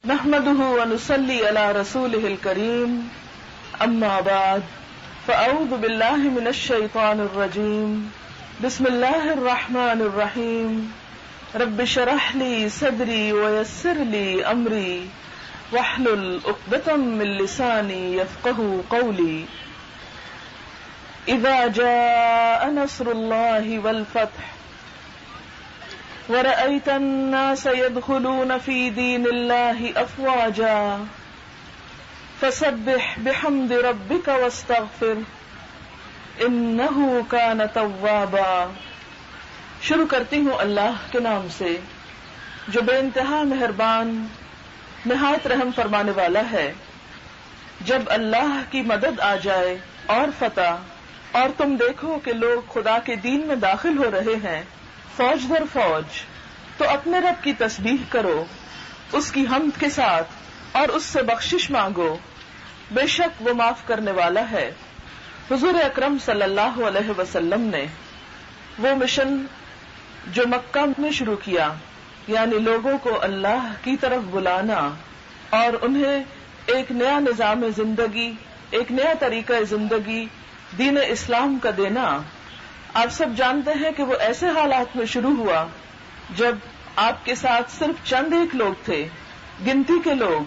نحمده ونصلي على رسوله الكريم اما بعد فاعوذ بالله من الشيطان الرجيم بسم الله الرحمن الرحيم رب اشرح لي صدري ويسر لي امري واحلل عقدة من لساني يفقهوا قولي اذا جاء نصر الله والفتح وَرَأَيْتَ النَّاسَ يَدْخُلُونَ فِي دِينِ اللَّهِ أَفْوَاجًا فَسَبِّحْ بِحَمْدِ رَبِّكَ وَاسْتَغْفِرْ إِنَّهُ كَانَ تَوَّابًا۔ شروع کرتی ہوں اللہ کے نام سے جو بے انتہا مہربان نہایت رحم فرمانے والا ہے۔ جب اللہ کی مدد آ جائے اور فتح اور تم دیکھو کہ لوگ خدا کے دین میں داخل ہو رہے ہیں فوج در فوج، تو اپنے رب کی تسبیح کرو اس کی حمد کے ساتھ اور اس سے بخشش مانگو، بے شک وہ معاف کرنے والا ہے۔ حضور اکرم صلی اللہ علیہ وسلم نے وہ مشن جو مکہ میں شروع کیا، یعنی لوگوں کو اللہ کی طرف بلانا اور انہیں ایک نیا نظام زندگی، ایک نیا طریقہ زندگی دین اسلام کا دینا، آپ سب جانتے ہیں کہ وہ ایسے حالات میں شروع ہوا جب آپ کے ساتھ صرف چند ایک لوگ تھے، گنتی کے لوگ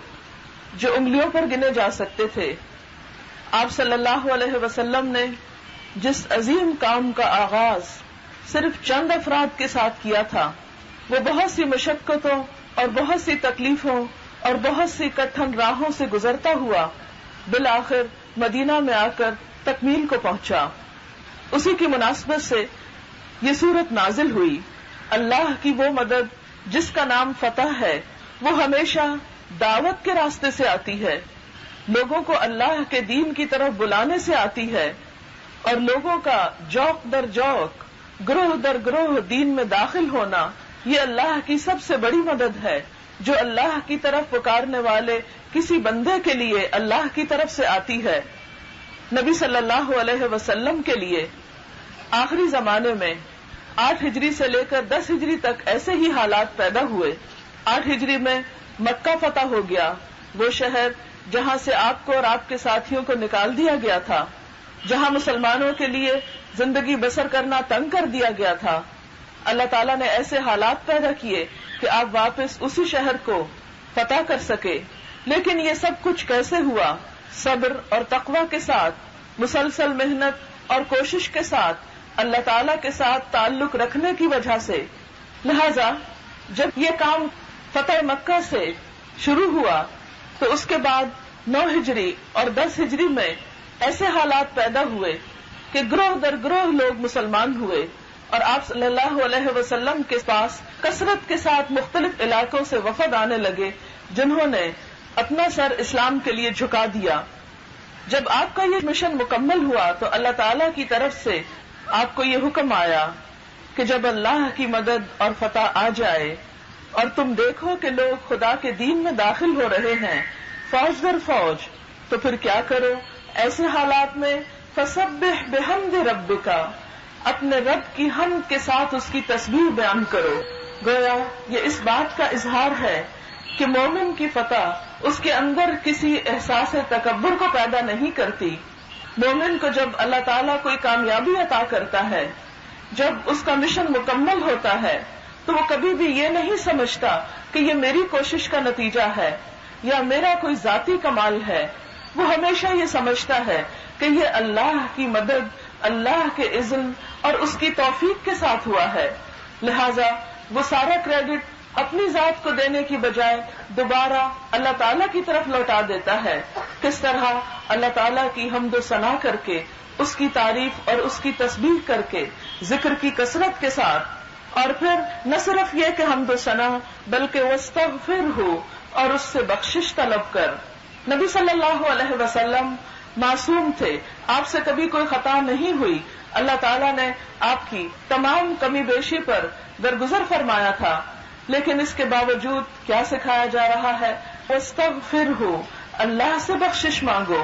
جو انگلیوں پر گنے جا سکتے تھے۔ آپ صلی اللہ علیہ وسلم نے جس عظیم کام کا آغاز صرف چند افراد کے ساتھ کیا تھا، وہ بہت سی مشقتوں اور بہت سی تکلیفوں اور بہت سی کٹھن راہوں سے گزرتا ہوا بالآخر مدینہ میں آ کر تکمیل کو پہنچا۔ اسی کی مناسبت سے یہ سورت نازل ہوئی۔ اللہ کی وہ مدد جس کا نام فتح ہے وہ ہمیشہ دعوت کے راستے سے آتی ہے، لوگوں کو اللہ کے دین کی طرف بلانے سے آتی ہے، اور لوگوں کا جوق در جوق، گروہ در گروہ دین میں داخل ہونا یہ اللہ کی سب سے بڑی مدد ہے جو اللہ کی طرف پکارنے والے کسی بندے کے لیے اللہ کی طرف سے آتی ہے۔ نبی صلی اللہ علیہ وسلم کے لیے آخری زمانے میں 8 ہجری سے لے کر 10 ہجری تک ایسے ہی حالات پیدا ہوئے۔ 8 ہجری میں مکہ فتح ہو گیا، وہ شہر جہاں سے آپ کو اور آپ کے ساتھیوں کو نکال دیا گیا تھا، جہاں مسلمانوں کے لیے زندگی بسر کرنا تنگ کر دیا گیا تھا۔ اللہ تعالیٰ نے ایسے حالات پیدا کیے کہ آپ واپس اسی شہر کو فتح کر سکے۔ لیکن یہ سب کچھ کیسے ہوا؟ صبر اور تقوی کے ساتھ، مسلسل محنت اور کوشش کے ساتھ، اللہ تعالیٰ کے ساتھ تعلق رکھنے کی وجہ سے۔ لہذا جب یہ کام فتح مکہ سے شروع ہوا تو اس کے بعد 9 ہجری اور 10 ہجری میں ایسے حالات پیدا ہوئے کہ گروہ در گروہ لوگ مسلمان ہوئے، اور آپ صلی اللہ علیہ وسلم کے پاس کثرت کے ساتھ مختلف علاقوں سے وفد آنے لگے جنہوں نے اپنا سر اسلام کے لیے جھکا دیا۔ جب آپ کا یہ مشن مکمل ہوا تو اللہ تعالیٰ کی طرف سے آپ کو یہ حکم آیا کہ جب اللہ کی مدد اور فتح آ جائے اور تم دیکھو کہ لوگ خدا کے دین میں داخل ہو رہے ہیں فوج در فوج، تو پھر کیا کرو؟ ایسے حالات میں فسبح بحمد ربک، اپنے رب کی حمد کے ساتھ اس کی تسبیح بیان کرو۔ گویا یہ اس بات کا اظہار ہے کہ مومن کی فتح اس کے اندر کسی احساس تکبر کو پیدا نہیں کرتی۔ مومن کو جب اللہ تعالیٰ کوئی کامیابی عطا کرتا ہے، جب اس کا مشن مکمل ہوتا ہے، تو وہ کبھی بھی یہ نہیں سمجھتا کہ یہ میری کوشش کا نتیجہ ہے یا میرا کوئی ذاتی کمال ہے۔ وہ ہمیشہ یہ سمجھتا ہے کہ یہ اللہ کی مدد، اللہ کے اذن اور اس کی توفیق کے ساتھ ہوا ہے۔ لہذا وہ سارا کریڈٹ اپنی ذات کو دینے کی بجائے دوبارہ اللہ تعالیٰ کی طرف لوٹا دیتا ہے۔ کس طرح؟ اللہ تعالیٰ کی حمد و ثنا کر کے، اس کی تعریف اور اس کی تسبیح کر کے، ذکر کی کثرت کے ساتھ، اور پھر نہ صرف یہ کہ حمد و ثنا بلکہ واستغفرہ، اور اس سے بخشش طلب کر۔ نبی صلی اللہ علیہ وسلم معصوم تھے، آپ سے کبھی کوئی خطا نہیں ہوئی، اللہ تعالیٰ نے آپ کی تمام کمی بیشی پر درگزر فرمایا تھا، لیکن اس کے باوجود کیا سکھایا جا رہا ہے؟ واستغفرہ، اللہ سے بخشش مانگو۔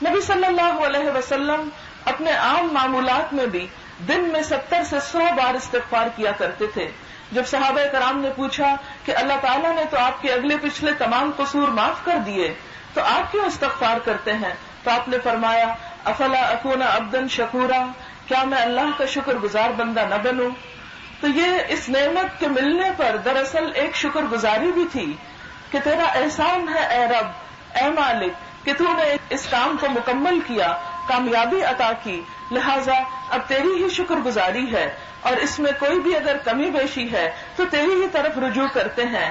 نبی صلی اللہ علیہ وسلم اپنے عام معمولات میں بھی دن میں 70 سے 100 بار استغفار کیا کرتے تھے، جب صحابہ کرام نے پوچھا کہ اللہ تعالیٰ نے تو آپ کے اگلے پچھلے تمام قصور معاف کر دیے، تو آپ کیوں استغفار کرتے ہیں؟ تو آپ نے فرمایا افلا اکون عبدا شکورا، کیا میں اللہ کا شکر گزار بندہ نہ بنوں؟ تو یہ اس نعمت کے ملنے پر دراصل ایک شکر گزاری بھی تھی کہ تیرا احسان ہے اے رب، اے مالک، کہ تو نے اس کام کو مکمل کیا، کامیابی عطا کی، لہذا اب تیری ہی شکر گزاری ہے، اور اس میں کوئی بھی اگر کمی بیشی ہے تو تیری ہی طرف رجوع کرتے ہیں۔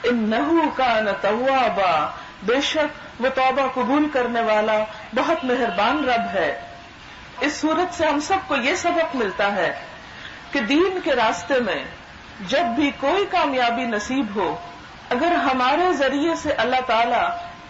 انہ کان توابا، بے شک وہ توبہ قبول کرنے والا بہت مہربان رب ہے۔ اس صورت سے ہم سب کو یہ سبق ملتا ہے کہ دین کے راستے میں جب بھی کوئی کامیابی نصیب ہو، اگر ہمارے ذریعے سے اللہ تعالی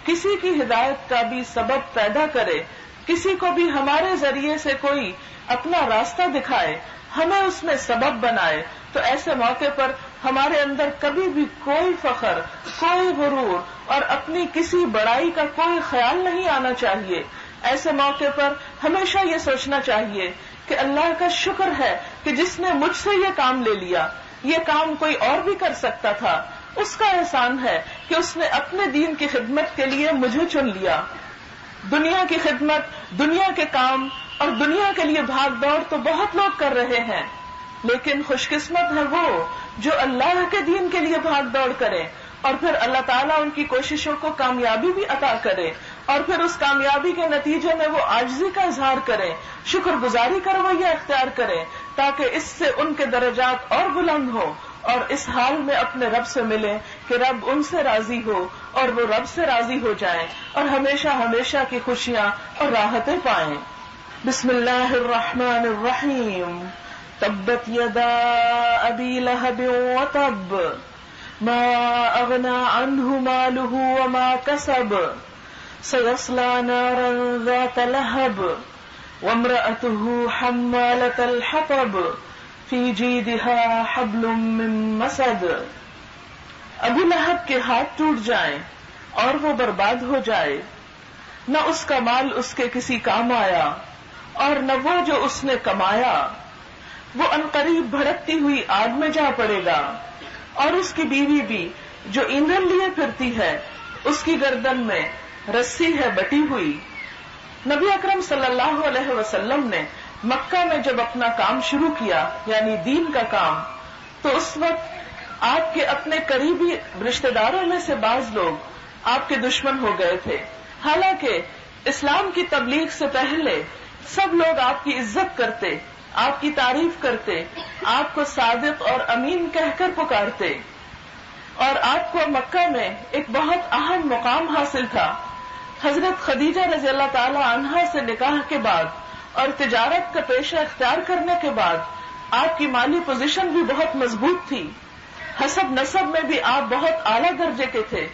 کسی کی ہدایت کا بھی سبب پیدا کرے، کسی کو بھی ہمارے ذریعے سے کوئی اپنا راستہ دکھائے، ہمیں اس میں سبب بنائے، تو ایسے موقع پر ہمارے اندر کبھی بھی کوئی فخر، کوئی غرور اور اپنی کسی بڑائی کا کوئی خیال نہیں آنا چاہیے۔ ایسے موقع پر ہمیشہ یہ سوچنا چاہیے کہ اللہ کا شکر ہے کہ جس نے مجھ سے یہ کام لے لیا، یہ کام کوئی اور بھی کر سکتا تھا، اس کا احسان ہے کہ اس نے اپنے دین کی خدمت کے لیے مجھے چن لیا۔ دنیا کی خدمت، دنیا کے کام اور دنیا کے لیے بھاگ دوڑ تو بہت لوگ کر رہے ہیں، لیکن خوش قسمت ہے وہ جو اللہ کے دین کے لیے بھاگ دوڑ کرے اور پھر اللہ تعالیٰ ان کی کوششوں کو کامیابی بھی عطا کرے، اور پھر اس کامیابی کے نتیجے میں وہ عاجزی کا اظہار کرے، شکر گزاری کا رویہ اختیار کرے، تاکہ اس سے ان کے درجات اور بلند ہو، اور اس حال میں اپنے رب سے ملیں کہ رب ان سے راضی ہو اور وہ رب سے راضی ہو جائیں، اور ہمیشہ ہمیشہ کی خوشیاں اور راحتیں پائیں۔ بسم اللہ الرحمن الرحیم۔ تبت یدا ابی لہب وتب، ما اغنى عنه ماله وما كسب، سيصلى نارا ذات لهب، وامرأته حمالة الحطب، في جيدها حبل من مسد۔ ابو لہب کے ہاتھ ٹوٹ جائیں اور وہ برباد ہو جائے، نہ اس کا مال اس کے کسی کام آیا اور نہ وہ جو اس نے کمایا، وہ عنقریب بھڑکتی ہوئی آگ میں جا پڑے گا، اور اس کی بیوی بھی جو ایندھن لیے پھرتی ہے، اس کی گردن میں رسی ہے بٹی ہوئی۔ نبی اکرم صلی اللہ علیہ وسلم نے مکہ میں جب اپنا کام شروع کیا، یعنی دین کا کام، تو اس وقت آپ کے اپنے قریبی رشتہ داروں میں سے بعض لوگ آپ کے دشمن ہو گئے تھے، حالانکہ اسلام کی تبلیغ سے پہلے سب لوگ آپ کی عزت کرتے، آپ کی تعریف کرتے، آپ کو صادق اور امین کہہ کر پکارتے، اور آپ کو مکہ میں ایک بہت اہم مقام حاصل تھا۔ حضرت خدیجہ رضی اللہ تعالی عنہا سے نکاح کے بعد اور تجارت کا پیشہ اختیار کرنے کے بعد آپ کی مالی پوزیشن بھی بہت مضبوط تھی، حسب نسب میں بھی آپ بہت اعلیٰ درجے کے تھے۔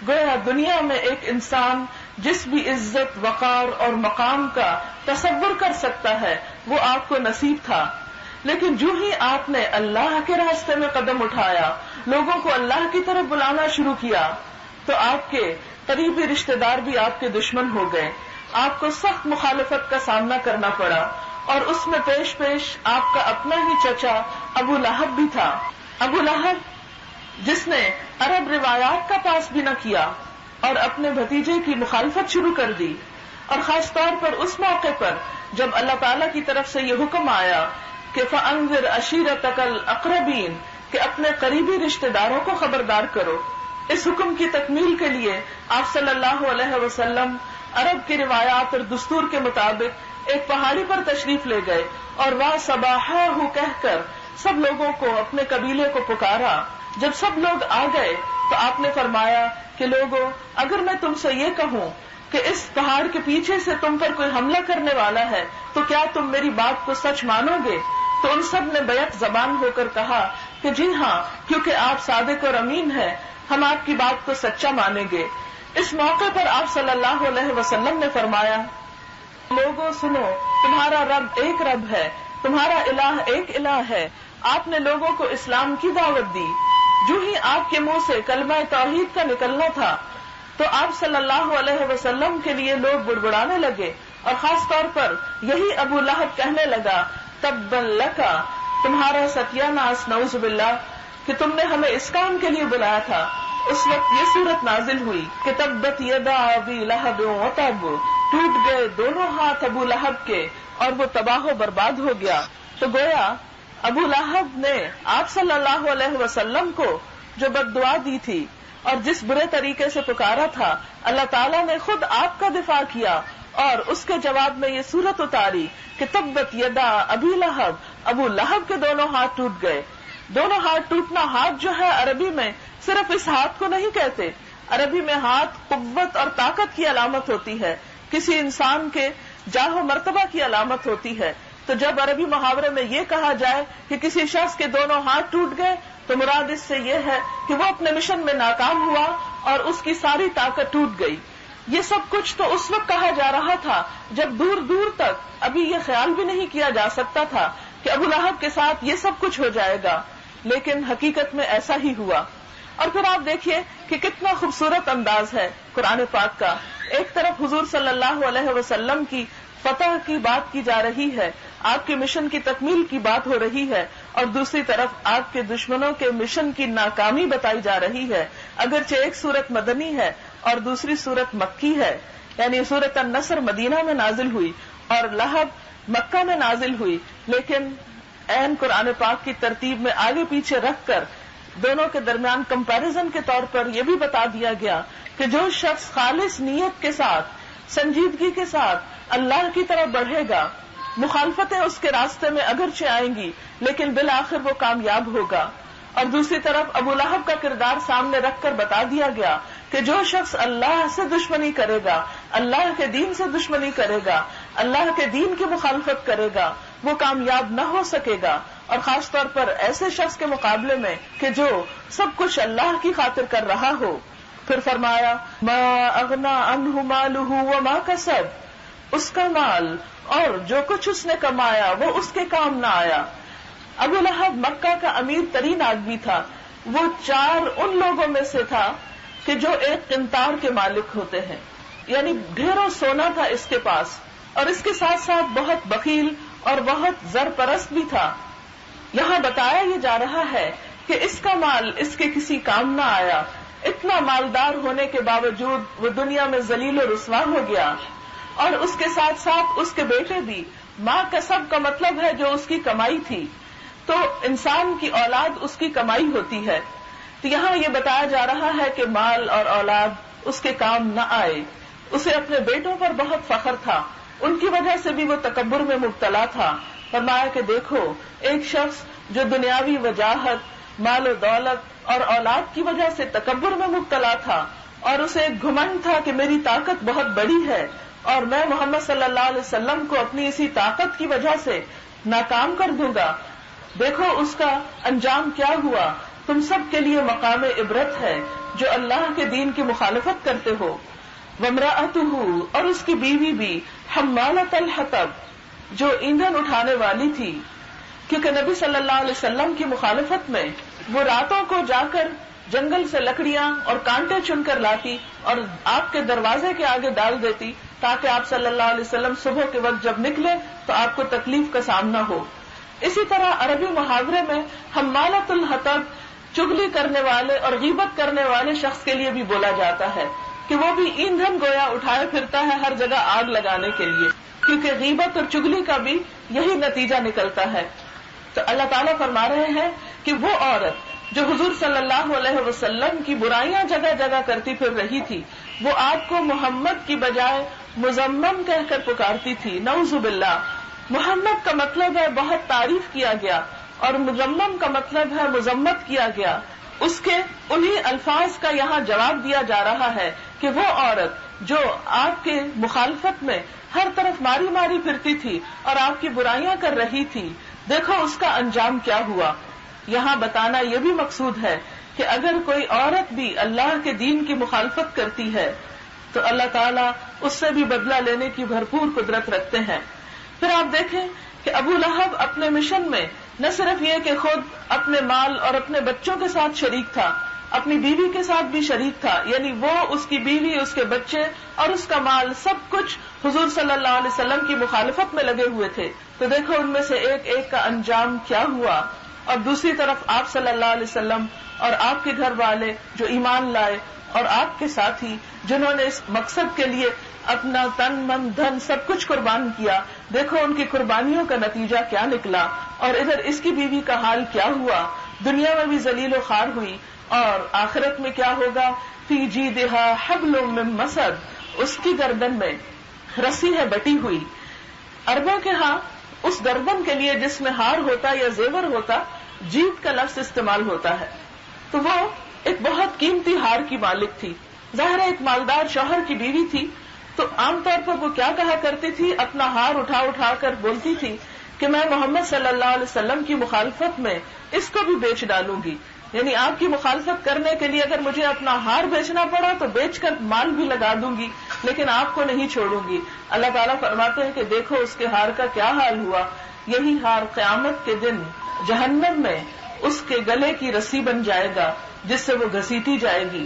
گویا دنیا میں ایک انسان جس بھی عزت، وقار اور مقام کا تصور کر سکتا ہے وہ آپ کو نصیب تھا، لیکن جو ہی آپ نے اللہ کے راستے میں قدم اٹھایا، لوگوں کو اللہ کی طرف بلانا شروع کیا، تو آپ کے قریبی رشتہ دار بھی آپ کے دشمن ہو گئے، آپ کو سخت مخالفت کا سامنا کرنا پڑا، اور اس میں پیش پیش آپ کا اپنا ہی چچا ابو لہب بھی تھا۔ ابو لہب جس نے عرب روایات کا پاس بھی نہ کیا اور اپنے بھتیجے کی مخالفت شروع کر دی، اور خاص طور پر اس موقع پر جب اللہ تعالیٰ کی طرف سے یہ حکم آیا کہ فَأَنذِرْ عَشِيرَتَكَ الْأَقْرَبِينَ، کہ اپنے قریبی رشتہ داروں کو خبردار کرو۔ اس حکم کی تکمیل کے لیے آپ صلی اللہ علیہ وسلم عرب کی روایات اور دستور کے مطابق ایک پہاڑی پر تشریف لے گئے، اور وہاں صباحہ کہہ کر سب لوگوں کو، اپنے قبیلے کو پکارا۔ جب سب لوگ آ گئے تو آپ نے فرمایا کہ لوگوں، اگر میں تم سے یہ کہوں کہ اس پہاڑ کے پیچھے سے تم پر کوئی حملہ کرنے والا ہے تو کیا تم میری بات کو سچ مانو گے؟ تو ان سب نے بیک زبان ہو کر کہا کہ جی ہاں، کیونکہ آپ صادق اور امین ہیں، ہم آپ کی بات کو سچا مانیں گے۔ اس موقع پر آپ صلی اللہ علیہ وسلم نے فرمایا، لوگوں سنو، تمہارا رب ایک رب ہے، تمہارا الہ ایک الہ ہے۔ آپ نے لوگوں کو اسلام کی دعوت دی۔ جو ہی آپ کے منہ سے کلمہ توحید کا نکلنا تھا تو آپ صلی اللہ علیہ وسلم کے لیے لوگ بڑبڑانے لگے، اور خاص طور پر یہی ابو لہب کہنے لگا، تبا لکا، تمہارا ستیہ ناس، نعوذ باللہ، کہ تم نے ہمیں اس کام کے لیے بلایا تھا، اس وقت یہ صورت نازل ہوئی کہ تبت یدا ابی لہب وتب، ٹوٹ گئے دونوں ہاتھ ابو لہب کے اور وہ تباہ و برباد ہو گیا۔ تو گویا ابو لہب نے آپ صلی اللہ علیہ وسلم کو جو بد دعا دی تھی اور جس برے طریقے سے پکارا تھا، اللہ تعالیٰ نے خود آپ کا دفاع کیا اور اس کے جواب میں یہ صورت اتاری کہ تبت یدا ابی لہب، ابو لہب کے دونوں ہاتھ ٹوٹ گئے۔ دونوں ہاتھ ٹوٹنا، ہاتھ جو ہے عربی میں صرف اس ہاتھ کو نہیں کہتے، عربی میں ہاتھ قوت اور طاقت کی علامت ہوتی ہے، کسی انسان کے جاہ و مرتبہ کی علامت ہوتی ہے۔ تو جب عربی محاورے میں یہ کہا جائے کہ کسی شخص کے دونوں ہاتھ ٹوٹ گئے تو مراد اس سے یہ ہے کہ وہ اپنے مشن میں ناکام ہوا اور اس کی ساری طاقت ٹوٹ گئی۔ یہ سب کچھ تو اس وقت کہا جا رہا تھا جب دور دور تک ابھی یہ خیال بھی نہیں کیا جا سکتا تھا کہ ابو لہب کے ساتھ یہ سب کچھ ہو جائے گا، لیکن حقیقت میں ایسا ہی ہوا۔ اور پھر آپ دیکھیے کہ کتنا خوبصورت انداز ہے قرآن پاک کا۔ ایک طرف حضور صلی اللہ علیہ وسلم کی فتح کی بات کی جا رہی ہے، آپ کے مشن کی تکمیل کی بات ہو رہی ہے، اور دوسری طرف آپ کے دشمنوں کے مشن کی ناکامی بتائی جا رہی ہے۔ اگرچہ ایک سورت مدنی ہے اور دوسری سورت مکی ہے، یعنی سورت النصر مدینہ میں نازل ہوئی اور لہب مکہ میں نازل ہوئی، لیکن عین قرآن پاک کی ترتیب میں آگے پیچھے رکھ کر دونوں کے درمیان کمپیرزن کے طور پر یہ بھی بتا دیا گیا کہ جو شخص خالص نیت کے ساتھ، سنجیدگی کے ساتھ اللہ کی طرف بڑھے گا، مخالفتیں اس کے راستے میں اگرچہ آئیں گی لیکن بالآخر وہ کامیاب ہوگا۔ اور دوسری طرف ابو لہب کا کردار سامنے رکھ کر بتا دیا گیا کہ جو شخص اللہ سے دشمنی کرے گا، اللہ کے دین سے دشمنی کرے گا، اللہ کے دین کی مخالفت کرے گا، وہ کامیاب نہ ہو سکے گا، اور خاص طور پر ایسے شخص کے مقابلے میں کہ جو سب کچھ اللہ کی خاطر کر رہا ہو۔ پھر فرمایا ما اغنا عنہ مالہ وما کسب، اس کا مال اور جو کچھ اس نے کمایا وہ اس کے کام نہ آیا۔ ابو لہب مکہ کا امیر ترین آدمی تھا، وہ 4 ان لوگوں میں سے تھا کہ جو ایک قنطار کے مالک ہوتے ہیں، یعنی ڈھیروں سونا تھا اس کے پاس، اور اس کے ساتھ ساتھ بہت بخیل اور بہت زر پرست بھی تھا۔ یہاں بتایا یہ جا رہا ہے کہ اس کا مال اس کے کسی کام نہ آیا، اتنا مالدار ہونے کے باوجود وہ دنیا میں ذلیل و رسوا ہو گیا، اور اس کے ساتھ ساتھ اس کے بیٹے بھی۔ ماں کسب کا مطلب ہے جو اس کی کمائی تھی، تو انسان کی اولاد اس کی کمائی ہوتی ہے۔ تو یہاں یہ بتایا جا رہا ہے کہ مال اور اولاد اس کے کام نہ آئے۔ اسے اپنے بیٹوں پر بہت فخر تھا، ان کی وجہ سے بھی وہ تکبر میں مبتلا تھا۔ فرمایا کہ دیکھو، ایک شخص جو دنیاوی وجاہت، مال و دولت اور اولاد کی وجہ سے تکبر میں مبتلا تھا، اور اسے ایک گھمنڈ تھا کہ میری طاقت بہت بڑی ہے اور میں محمد صلی اللہ علیہ وسلم کو اپنی اسی طاقت کی وجہ سے ناکام کر دوں گا، دیکھو اس کا انجام کیا ہوا۔ تم سب کے لیے مقام عبرت ہے جو اللہ کے دین کی مخالفت کرتے ہو۔ وامرأتہ، اور اس کی بیوی بھی، حمالۃ الحطب، جو ایندھن اٹھانے والی تھی، کیونکہ نبی صلی اللہ علیہ وسلم کی مخالفت میں وہ راتوں کو جا کر جنگل سے لکڑیاں اور کانٹے چن کر لاتی اور آپ کے دروازے کے آگے ڈال دیتی تاکہ آپ صلی اللہ علیہ وسلم صبح کے وقت جب نکلے تو آپ کو تکلیف کا سامنا ہو۔ اسی طرح عربی محاورے میں حمالۃ الحطب چغلی کرنے والے اور غیبت کرنے والے شخص کے لیے بھی بولا جاتا ہے کہ وہ بھی ایندھن گویا اٹھائے پھرتا ہے ہر جگہ آگ لگانے کے لیے، کیونکہ غیبت اور چغلی کا بھی یہی نتیجہ نکلتا ہے۔ تو اللہ تعالیٰ فرما رہے ہیں کہ وہ عورت جو حضور صلی اللہ علیہ وسلم کی برائیاں جگہ جگہ کرتی پھر رہی تھی، وہ آپ کو محمد کی بجائے مزمم کہہ کر پکارتی تھی۔ نعوذ باللہ، محمد کا مطلب ہے بہت تعریف کیا گیا اور مزمم کا مطلب ہے مذمت کیا گیا۔ اس کے انہی الفاظ کا یہاں جواب دیا جا رہا ہے کہ وہ عورت جو آپ کے مخالفت میں ہر طرف ماری ماری پھرتی تھی اور آپ کی برائیاں کر رہی تھی، دیکھو اس کا انجام کیا ہوا۔ یہاں بتانا یہ بھی مقصود ہے کہ اگر کوئی عورت بھی اللہ کے دین کی مخالفت کرتی ہے تو اللہ تعالیٰ اس سے بھی بدلہ لینے کی بھرپور قدرت رکھتے ہیں۔ پھر آپ دیکھیں کہ ابو لہب اپنے مشن میں نہ صرف یہ کہ خود اپنے مال اور اپنے بچوں کے ساتھ شریک تھا، اپنی بیوی کے ساتھ بھی شریک تھا، یعنی وہ، اس کی بیوی، اس کے بچے اور اس کا مال سب کچھ حضور صلی اللہ علیہ وسلم کی مخالفت میں لگے ہوئے تھے۔ تو دیکھو ان میں سے ایک ایک کا انجام کیا ہوا، اور دوسری طرف آپ صلی اللہ علیہ وسلم اور آپ کے گھر والے جو ایمان لائے، اور آپ کے ساتھی جنہوں نے اس مقصد کے لیے اپنا تن من دھن سب کچھ قربان کیا، دیکھو ان کی قربانیوں کا نتیجہ کیا نکلا، اور ادھر اس کی بیوی کا حال کیا ہوا، دنیا میں بھی ذلیل و خوار ہوئی، اور آخرت میں کیا ہوگا، فی جیدہا حبل من مسد، اس کی گردن میں رسی ہے بٹی ہوئی۔ عربوں کے ہاں اس گردن کے لیے جس میں ہار ہوتا یا زیور ہوتا، جیت کا لفظ استعمال ہوتا ہے، تو وہ ایک بہت قیمتی ہار کی مالک تھی، ظاہر ایک مالدار شوہر کی بیوی تھی، تو عام طور پر وہ کیا کہا کرتی تھی، اپنا ہار اٹھا اٹھا کر بولتی تھی کہ میں محمد صلی اللہ علیہ وسلم کی مخالفت میں اس کو بھی بیچ ڈالوں گی، یعنی آپ کی مخالفت کرنے کے لیے اگر مجھے اپنا ہار بیچنا پڑا تو بیچ کر مال بھی لگا دوں گی، لیکن آپ کو نہیں چھوڑوں گی۔ اللہ تعالیٰ فرماتے ہیں کہ دیکھو اس کے ہار کا کیا حال ہوا، یہی ہار قیامت کے دن جہنم میں اس کے گلے کی رسی بن جائے گا جس سے وہ گھسیٹی جائے گی۔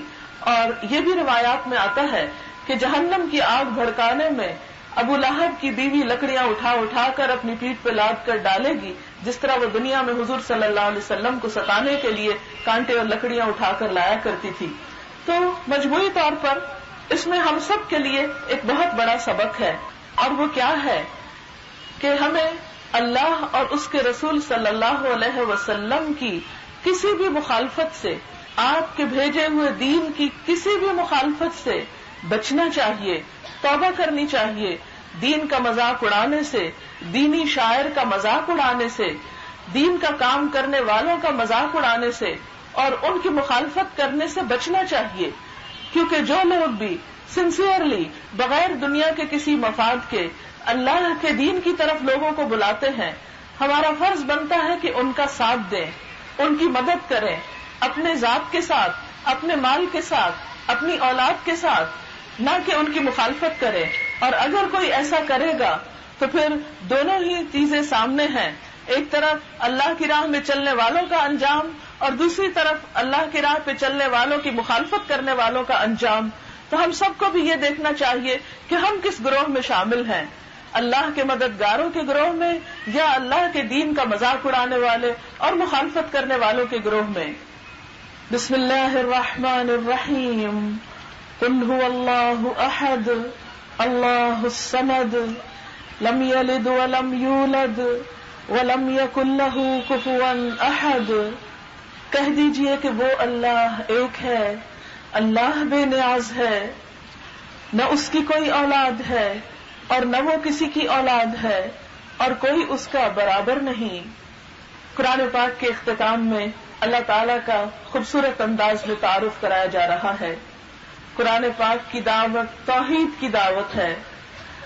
اور یہ بھی روایات میں آتا ہے کہ جہنم کی آگ بھڑکانے میں ابو لہب کی بیوی لکڑیاں اٹھا اٹھا کر اپنی پیٹھ پہ لاد کر ڈالے گی، جس طرح وہ دنیا میں حضور صلی اللہ علیہ وسلم کو ستانے کے لیے کانٹے اور لکڑیاں اٹھا کر لایا کرتی تھی۔ تو مجموعی طور پر اس میں ہم سب کے لیے ایک بہت بڑا سبق ہے، اور وہ کیا ہے کہ ہمیں اللہ اور اس کے رسول صلی اللہ علیہ وسلم کی کسی بھی مخالفت سے، آپ کے بھیجے ہوئے دین کی کسی بھی مخالفت سے بچنا چاہیے، توبہ کرنی چاہیے، دین کا مذاق اڑانے سے، دینی شاعر کا مذاق اڑانے سے، دین کا کام کرنے والوں کا مذاق اڑانے سے اور ان کی مخالفت کرنے سے بچنا چاہیے، کیونکہ جو لوگ بھی سنسیئرلی بغیر دنیا کے کسی مفاد کے اللہ کے دین کی طرف لوگوں کو بلاتے ہیں، ہمارا فرض بنتا ہے کہ ان کا ساتھ دیں، ان کی مدد کریں، اپنے ذات کے ساتھ، اپنے مال کے ساتھ، اپنی اولاد کے ساتھ، نہ کہ ان کی مخالفت کریں۔ اور اگر کوئی ایسا کرے گا تو پھر دونوں ہی چیزیں سامنے ہیں، ایک طرف اللہ کی راہ میں چلنے والوں کا انجام اور دوسری طرف اللہ کی راہ پہ چلنے والوں کی مخالفت کرنے والوں کا انجام۔ تو ہم سب کو بھی یہ دیکھنا چاہیے کہ ہم کس گروہ میں شامل ہیں، اللہ کے مددگاروں کے گروہ میں یا اللہ کے دین کا مذاق اڑانے والے اور مخالفت کرنے والوں کے گروہ میں۔ بسم اللہ الرحمن الرحیم، قل هو اللہ احد اللہ الصمد لم یلد ولم یولد ولم یکن لہ کفوا احد۔ کہہ دیجئے کہ وہ اللہ ایک ہے، اللہ بے نیاز ہے، نہ اس کی کوئی اولاد ہے اور نہ وہ کسی کی اولاد ہے اور کوئی اس کا برابر نہیں۔ قرآن پاک کے اختتام میں اللہ تعالیٰ کا خوبصورت انداز میں تعارف کرایا جا رہا ہے۔ قرآن پاک کی دعوت توحید کی دعوت ہے،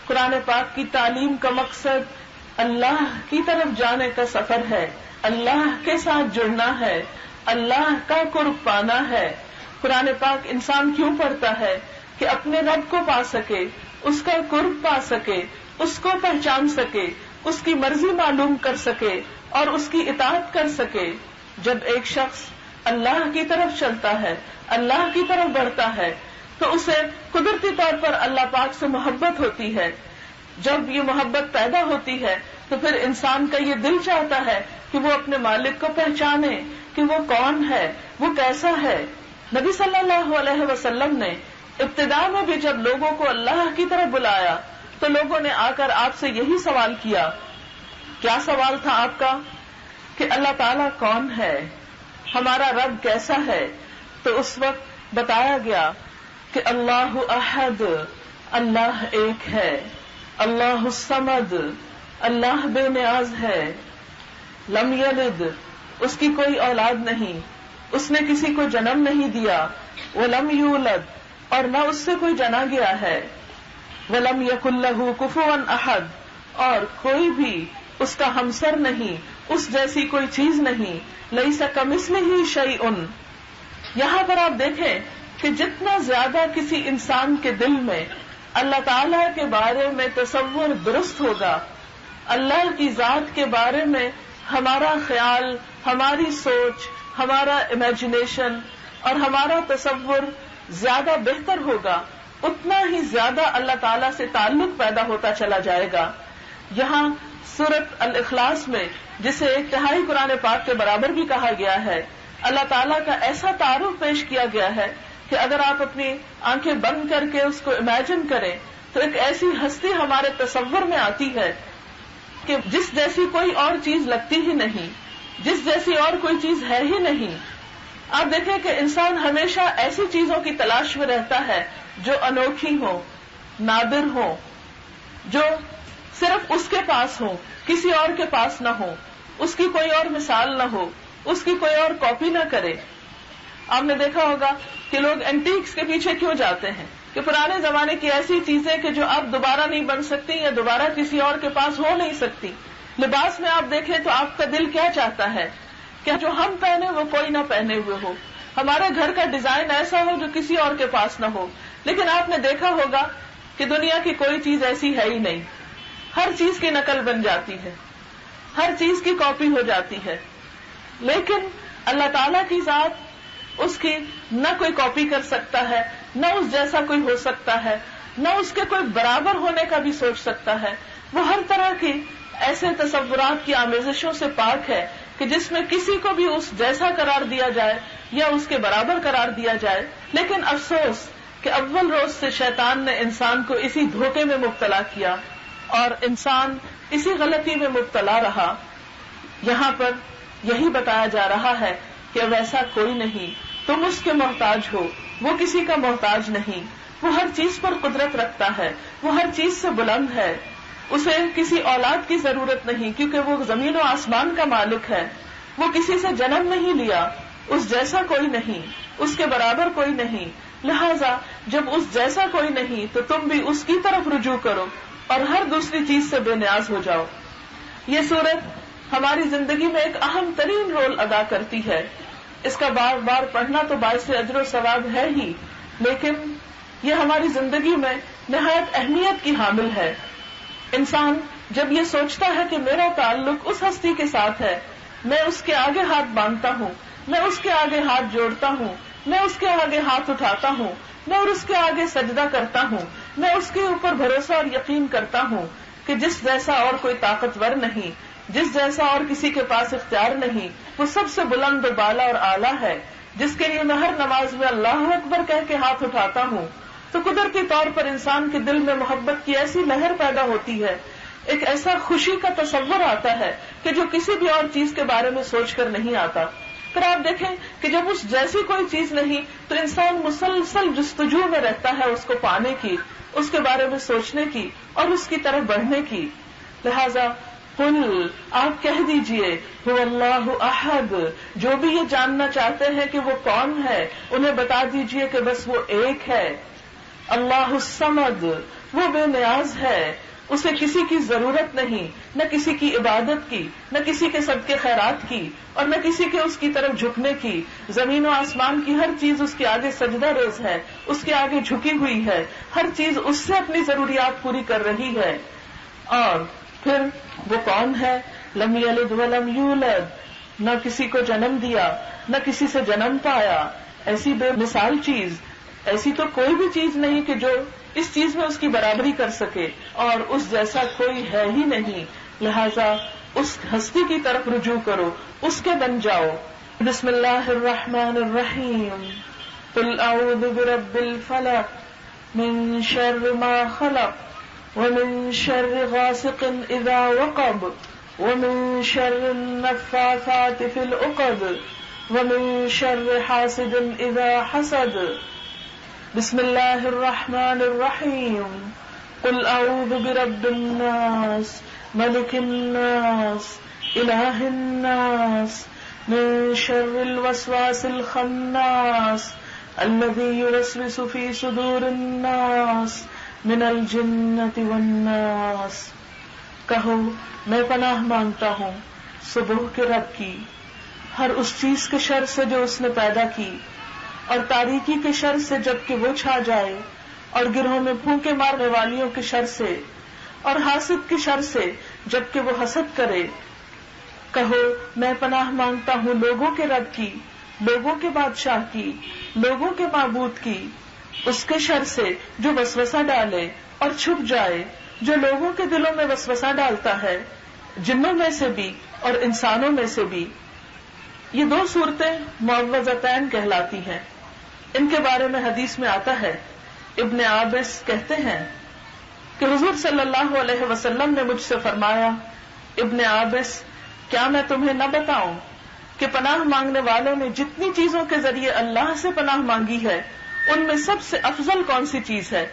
قرآن پاک کی تعلیم کا مقصد اللہ کی طرف جانے کا سفر ہے، اللہ کے ساتھ جڑنا ہے، اللہ کا قرب پانا ہے۔ قرآن پاک انسان کیوں پڑھتا ہے؟ کہ اپنے رب کو پا سکے، اس کا قرب پا سکے، اس کو پہچان سکے، اس کی مرضی معلوم کر سکے اور اس کی اطاعت کر سکے۔ جب ایک شخص اللہ کی طرف چلتا ہے، اللہ کی طرف بڑھتا ہے، تو اسے قدرتی طور پر اللہ پاک سے محبت ہوتی ہے۔ جب یہ محبت پیدا ہوتی ہے تو پھر انسان کا یہ دل چاہتا ہے کہ وہ اپنے مالک کو پہچانے کہ وہ کون ہے، وہ کیسا ہے۔ نبی صلی اللہ علیہ وسلم نے ابتدا میں بھی جب لوگوں کو اللہ کی طرف بلایا تو لوگوں نے آ کر آپ سے یہی سوال کیا۔ کیا سوال تھا آپ کا؟ کہ اللہ تعالیٰ کون ہے، ہمارا رب کیسا ہے؟ تو اس وقت بتایا گیا کہ اللہ احد، اللہ ایک ہے، اللہ الصمد، اللہ بے نیاز ہے، لم یلد، اس کی کوئی اولاد نہیں، اس نے کسی کو جنم نہیں دیا، ولم یولد، اور نہ اس سے کوئی جنا گیا ہے، ولم یکن لہ کفوا احد، اور کوئی بھی اس کا ہمسر نہیں، اس جیسی کوئی چیز نہیں، لیس کمثلہ شیء۔ یہاں پر آپ دیکھیں کہ جتنا زیادہ کسی انسان کے دل میں اللہ تعالیٰ کے بارے میں تصور درست ہوگا، اللہ کی ذات کے بارے میں ہمارا خیال، ہماری سوچ، ہمارا امیجنیشن اور ہمارا تصور زیادہ بہتر ہوگا، اتنا ہی زیادہ اللہ تعالیٰ سے تعلق پیدا ہوتا چلا جائے گا۔ یہاں سورۃ الاخلاص میں جسے 1/3 قرآن پاک کے برابر بھی کہا گیا ہے، اللہ تعالیٰ کا ایسا تعارف پیش کیا گیا ہے کہ اگر آپ اپنی آنکھیں بند کر کے اس کو امیجن کریں تو ایک ایسی ہستی ہمارے تصور میں آتی ہے کہ جس جیسی کوئی اور چیز لگتی ہی نہیں، جس جیسی اور کوئی چیز ہے ہی نہیں۔ آپ دیکھیں کہ انسان ہمیشہ ایسی چیزوں کی تلاش میں رہتا ہے جو انوکھی ہو، نادر ہو، جو صرف اس کے پاس ہو، کسی اور کے پاس نہ ہو، اس کی کوئی اور مثال نہ ہو، اس کی کوئی اور کاپی نہ کرے۔ آپ نے دیکھا ہوگا کہ لوگ اینٹیکس کے پیچھے کیوں جاتے ہیں کہ پرانے زمانے کی ایسی چیزیں کہ جو اب دوبارہ نہیں بن سکتی یا دوبارہ کسی اور کے پاس ہو نہیں سکتی۔ لباس میں آپ دیکھیں تو آپ کا دل کیا چاہتا ہے کہ جو ہم پہنے وہ کوئی نہ پہنے ہوئے ہو، ہمارے گھر کا ڈیزائن ایسا ہو جو کسی اور کے پاس نہ ہو۔ لیکن آپ نے دیکھا ہوگا کہ دنیا کی کوئی چیز ایسی ہے ہی نہیں، ہر چیز کی نقل بن جاتی ہے، ہر چیز کی کاپی ہو جاتی ہے۔ لیکن اللہ تعالیٰ کی ذات، اس کی نہ کوئی کاپی کر سکتا ہے، نہ اس جیسا کوئی ہو سکتا ہے، نہ اس کے کوئی برابر ہونے کا بھی سوچ سکتا ہے۔ وہ ہر طرح کی ایسے تصورات کی آمیزشوں سے پاک ہے کہ جس میں کسی کو بھی اس جیسا قرار دیا جائے یا اس کے برابر قرار دیا جائے۔ لیکن افسوس کہ اول روز سے شیطان نے انسان کو اسی دھوکے میں مبتلا کیا اور انسان اسی غلطی میں مبتلا رہا۔ یہاں پر یہی بتایا جا رہا ہے کہ ویسا کوئی نہیں، تم اس کے محتاج ہو، وہ کسی کا محتاج نہیں، وہ ہر چیز پر قدرت رکھتا ہے، وہ ہر چیز سے بلند ہے، اسے کسی اولاد کی ضرورت نہیں کیونکہ وہ زمین و آسمان کا مالک ہے، وہ کسی سے جنم نہیں لیا، اس جیسا کوئی نہیں، اس کے برابر کوئی نہیں، لہذا جب اس جیسا کوئی نہیں تو تم بھی اس کی طرف رجوع کرو اور ہر دوسری چیز سے بے نیاز ہو جاؤ۔ یہ سورت ہماری زندگی میں ایک اہم ترین رول ادا کرتی ہے۔ اس کا بار بار پڑھنا تو باعث اجر و ثواب ہے ہی، لیکن یہ ہماری زندگی میں نہایت اہمیت کی حامل ہے۔ انسان جب یہ سوچتا ہے کہ میرا تعلق اس ہستی کے ساتھ ہے، میں اس کے آگے ہاتھ باندھتا ہوں، میں اس کے آگے ہاتھ جوڑتا ہوں، میں اس کے آگے ہاتھ اٹھاتا ہوں، میں اس کے آگے سجدہ کرتا ہوں، میں اس کے اوپر بھروسہ اور یقین کرتا ہوں کہ جس جیسا اور کوئی طاقتور نہیں، جس جیسا اور کسی کے پاس اختیار نہیں، وہ سب سے بلند و بالا اور اعلیٰ ہے، جس کے لیے میں ہر نماز میں اللہ اکبر کہہ کے ہاتھ اٹھاتا ہوں، تو قدرتی طور پر انسان کے دل میں محبت کی ایسی لہر پیدا ہوتی ہے، ایک ایسا خوشی کا تصور آتا ہے کہ جو کسی بھی اور چیز کے بارے میں سوچ کر نہیں آتا۔ پھر آپ دیکھیں کہ جب اس جیسی کوئی چیز نہیں تو انسان مسلسل جستجو میں رہتا ہے اس کو پانے کی، اس کے بارے میں سوچنے کی اور اس کی طرف بڑھنے کی۔ لہذا قل، آپ کہہ دیجئے، هو اللہ احد، جو بھی یہ جاننا چاہتے ہیں کہ وہ کون ہے انہیں بتا دیجئے کہ بس وہ ایک ہے۔ اللہ الصمد، وہ بے نیاز ہے، اسے کسی کی ضرورت نہیں، نہ کسی کی عبادت کی، نہ کسی کے صدقے خیرات کی، اور نہ کسی کے اس کی طرف جھکنے کی۔ زمین و آسمان کی ہر چیز اس کے آگے سجدہ ریز ہے، اس کے آگے جھکی ہوئی ہے، ہر چیز اس سے اپنی ضروریات پوری کر رہی ہے۔ اور پھر وہ کون ہے؟ لم یلد ولم یولد، نہ کسی کو جنم دیا، نہ کسی سے جنم پایا، ایسی بے مثال چیز، ایسی تو کوئی بھی چیز نہیں کہ جو اس چیز میں اس کی برابری کر سکے، اور اس جیسا کوئی ہے ہی نہیں۔ لہذا اس ہستی کی طرف رجوع کرو، اس کے بن جاؤ۔ بسم اللہ الرحمن الرحیم، قل اعوذ برب الفلق من شر ما خلق ومن شر غاسق اذا وقب ومن شر النفاثات في العقد ومن شر حاسد اذا حسد۔ بسم اللہ الرحمن الرحیم، قل اعوذ برب الناس ملک الناس الہ الناس من شر الوسواس الخناس الذي يوسوس في صدور الناس من الجنة والناس۔ کہو میں پناہ مانگتا ہوں صبح کے رب کی، ہر اس چیز کے شر سے جو اس نے پیدا کی، اور تاریکی کے شر سے جب کہ وہ چھا جائے، اور گروہوں میں پھونکے مارنے والیوں کے شر سے، اور حاسد کے شر سے جب کہ وہ حسد کرے۔ کہو میں پناہ مانگتا ہوں لوگوں کے رب کی، لوگوں کے بادشاہ کی، لوگوں کے معبود کی، اس کے شر سے جو وسوسہ ڈالے اور چھپ جائے، جو لوگوں کے دلوں میں وسوسہ ڈالتا ہے۔ جنوں میں سے بھی اور انسانوں میں سے بھی. یہ دو صورتیں معوذتین کہلاتی ہیں. ان کے بارے میں حدیث میں آتا ہے، ابن عابس کہتے ہیں کہ حضور صلی اللہ علیہ وسلم نے مجھ سے فرمایا، ابن عابس کیا میں تمہیں نہ بتاؤں کہ پناہ مانگنے والوں نے جتنی چیزوں کے ذریعے اللہ سے پناہ مانگی ہے ان میں سب سے افضل کون سی چیز ہے؟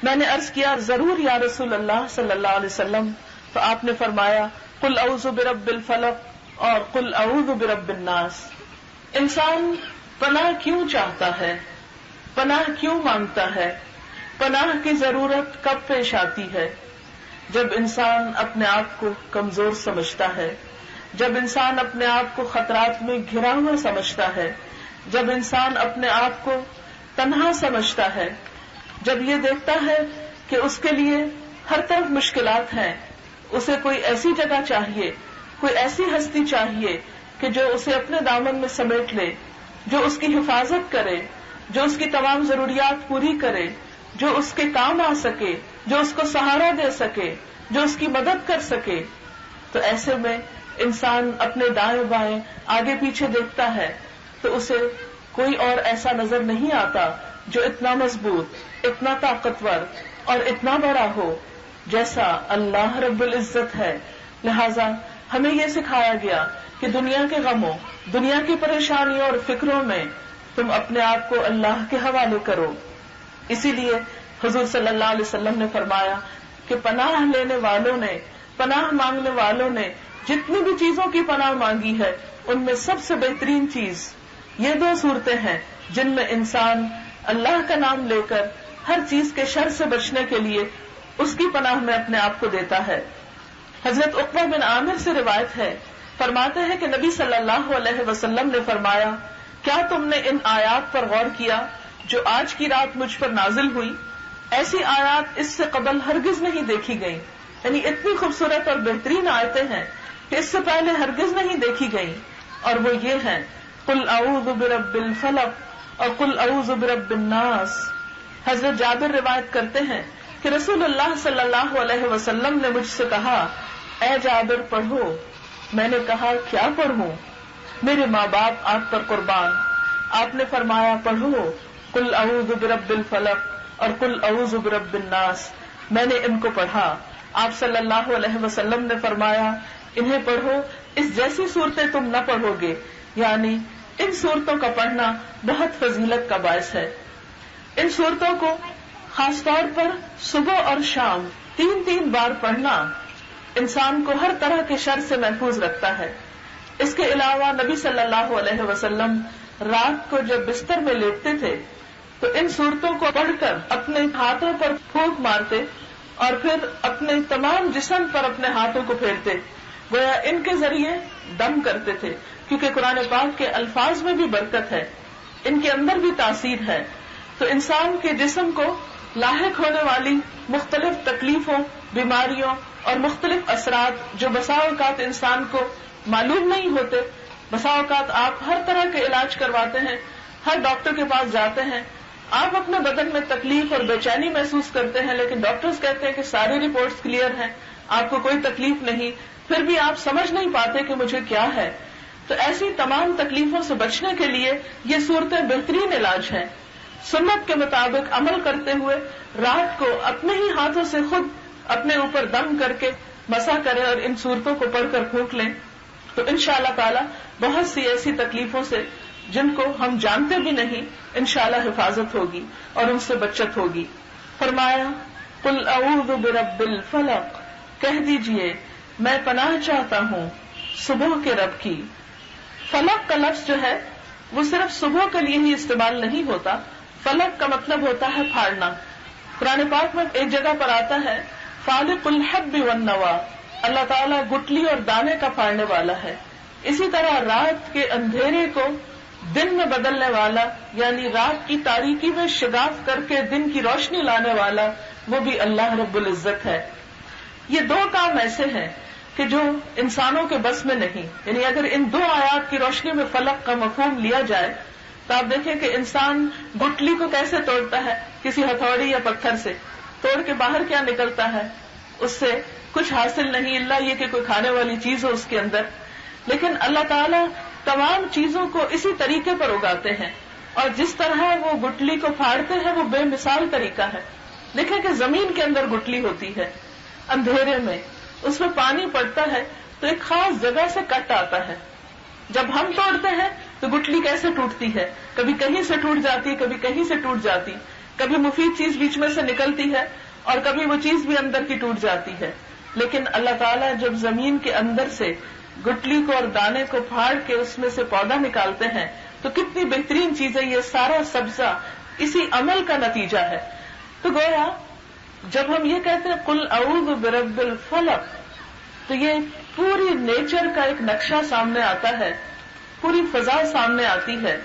میں نے عرض کیا ضرور یا رسول اللہ صلی اللہ علیہ وسلم. تو آپ نے فرمایا قل اعوذ برب الفلق اور قل اعوذ برب الناس. انسان پناہ کیوں چاہتا ہے؟ پناہ کیوں مانگتا ہے؟ پناہ کی ضرورت کب پیش آتی ہے؟ جب انسان اپنے آپ کو کمزور سمجھتا ہے، جب انسان اپنے آپ کو خطرات میں گھرا ہوا سمجھتا ہے، جب انسان اپنے آپ کو تنہا سمجھتا ہے، جب یہ دیکھتا ہے کہ اس کے لیے ہر طرف مشکلات ہیں، اسے کوئی ایسی جگہ چاہیے، کوئی ایسی ہستی چاہیے کہ جو اسے اپنے دامن میں سمیٹ لے، جو اس کی حفاظت کرے، جو اس کی تمام ضروریات پوری کرے، جو اس کے کام آ سکے، جو اس کو سہارا دے سکے، جو اس کی مدد کر سکے. تو ایسے میں انسان اپنے دائیں بائیں آگے پیچھے دیکھتا ہے تو اسے کوئی اور ایسا نظر نہیں آتا جو اتنا مضبوط، اتنا طاقتور اور اتنا بڑا ہو جیسا اللہ رب العزت ہے. لہذا ہمیں یہ سکھایا گیا کہ دنیا کے غموں، دنیا کی پریشانیوں اور فکروں میں تم اپنے آپ کو اللہ کے حوالے کرو. اسی لیے حضور صلی اللہ علیہ وسلم نے فرمایا کہ پناہ لینے والوں نے، پناہ مانگنے والوں نے جتنی بھی چیزوں کی پناہ مانگی ہے ان میں سب سے بہترین چیز یہ دو صورتیں ہیں جن میں انسان اللہ کا نام لے کر ہر چیز کے شر سے بچنے کے لیے اس کی پناہ میں اپنے آپ کو دیتا ہے. حضرت عقبہ بن عامر سے روایت ہے، فرماتے ہیں کہ نبی صلی اللہ علیہ وسلم نے فرمایا، کیا تم نے ان آیات پر غور کیا جو آج کی رات مجھ پر نازل ہوئی؟ ایسی آیات اس سے قبل ہرگز نہیں دیکھی گئیں. یعنی اتنی خوبصورت اور بہترین آیتیں ہیں کہ اس سے پہلے ہرگز نہیں دیکھی گئیں. اور وہ یہ ہیں، قل اعوذ برب الفلق اور قل اعوذ برب الناس. حضرت جابر روایت کرتے ہیں کہ رسول اللہ صلی اللہ علیہ وسلم نے مجھ سے کہا، اے جابر پڑھو. میں نے کہا کیا پڑھوں؟ میرے ماں باپ آپ پر قربان. آپ نے فرمایا پڑھو قل اعوذ برب الفلق اور قل اعوذ برب الناس. میں نے ان کو پڑھا. آپ صلی اللہ علیہ وسلم نے فرمایا انہیں پڑھو، اس جیسی صورتیں تم نہ پڑھو گے. یعنی ان صورتوں کا پڑھنا بہت فضیلت کا باعث ہے. ان صورتوں کو خاص طور پر صبح اور شام 3 بار پڑھنا انسان کو ہر طرح کے شر سے محفوظ رکھتا ہے. اس کے علاوہ نبی صلی اللہ علیہ وسلم رات کو جب بستر میں لیٹتے تھے تو ان صورتوں کو پڑھ کر اپنے ہاتھوں پر پھونک مارتے اور پھر اپنے تمام جسم پر اپنے ہاتھوں کو پھیرتے، گویا ان کے ذریعے دم کرتے تھے. کیونکہ قرآن پاک کے الفاظ میں بھی برکت ہے، ان کے اندر بھی تاثیر ہے. تو انسان کے جسم کو لاحق ہونے والی مختلف تکلیفوں، بیماریوں اور مختلف اثرات جو بسا اوقات انسان کو معلوم نہیں ہوتے، بسا اوقات آپ ہر طرح کے علاج کرواتے ہیں، ہر ڈاکٹر کے پاس جاتے ہیں، آپ اپنے بدن میں تکلیف اور بے چینی محسوس کرتے ہیں لیکن ڈاکٹرز کہتے ہیں کہ ساری رپورٹس کلیئر ہیں، آپ کو کوئی تکلیف نہیں، پھر بھی آپ سمجھ نہیں پاتے کہ مجھے کیا ہے. تو ایسی تمام تکلیفوں سے بچنے کے لیے یہ صورتیں بہترین علاج ہیں. سنت کے مطابق عمل کرتے ہوئے رات کو اپنے ہی ہاتھوں سے خود اپنے اوپر دم کر کے مسح کریں اور ان صورتوں کو پڑھ کر پھونک لیں تو انشاءاللہ تعالی بہت سی ایسی تکلیفوں سے جن کو ہم جانتے بھی نہیں انشاءاللہ حفاظت ہوگی اور ان سے بچت ہوگی. فرمایا قل اعوذ برب الفلق، کہہ دیجئے میں پناہ چاہتا ہوں صبح کے رب کی. فلق کا لفظ جو ہے وہ صرف صبح کے لیے ہی استعمال نہیں ہوتا. فلق کا مطلب ہوتا ہے پھاڑنا. قرآن پاک میں ایک جگہ پر آتا ہے فالق الحب والنوى، اللہ تعالیٰ گٹلی اور دانے کا پھاڑنے والا ہے. اسی طرح رات کے اندھیرے کو دن میں بدلنے والا، یعنی رات کی تاریکی میں شگاف کر کے دن کی روشنی لانے والا، وہ بھی اللہ رب العزت ہے. یہ دو کام ایسے ہیں کہ جو انسانوں کے بس میں نہیں. یعنی اگر ان دو آیات کی روشنی میں فلق کا مفہوم لیا جائے تو آپ دیکھیں کہ انسان گٹلی کو کیسے توڑتا ہے، کسی ہتھوڑی یا پتھر سے توڑ کے باہر کیا نکلتا ہے، اس سے کچھ حاصل نہیں اللہ یہ کہ کوئی کھانے والی چیز ہو اس کے اندر. لیکن اللہ تعالیٰ تمام چیزوں کو اسی طریقے پر اگاتے ہیں, اور جس طرح وہ گٹلی کو پھاڑتے ہیں وہ بے مثال طریقہ ہے. دیکھیں کہ زمین کے اندر گٹلی ہوتی ہے, اندھیرے میں اس میں پانی پڑتا ہے تو ایک خاص جگہ سے کٹ آتا ہے. جب ہم توڑتے ہیں تو گٹلی کیسے ٹوٹتی ہے, کبھی کہیں سے ٹوٹ جاتی, کبھی کہیں سے ٹوٹ جاتی, کبھی مفید چیز بیچ میں سے نکلتی ہے اور کبھی وہ چیز بھی اندر کی ٹوٹ جاتی ہے. لیکن اللہ تعالیٰ جب زمین کے اندر سے گٹلی کو اور دانے کو پھاڑ کے اس میں سے پودا نکالتے ہیں تو کتنی بہترین چیز ہے. یہ سارا سبزہ اسی عمل کا نتیجہ ہے. تو گویا جب ہم یہ کہتے ہیں قل اعوذ برب الفلق, تو یہ پوری نیچر کا ایک نقشہ سامنے آتا ہے, پوری فضا سامنے آتی ہے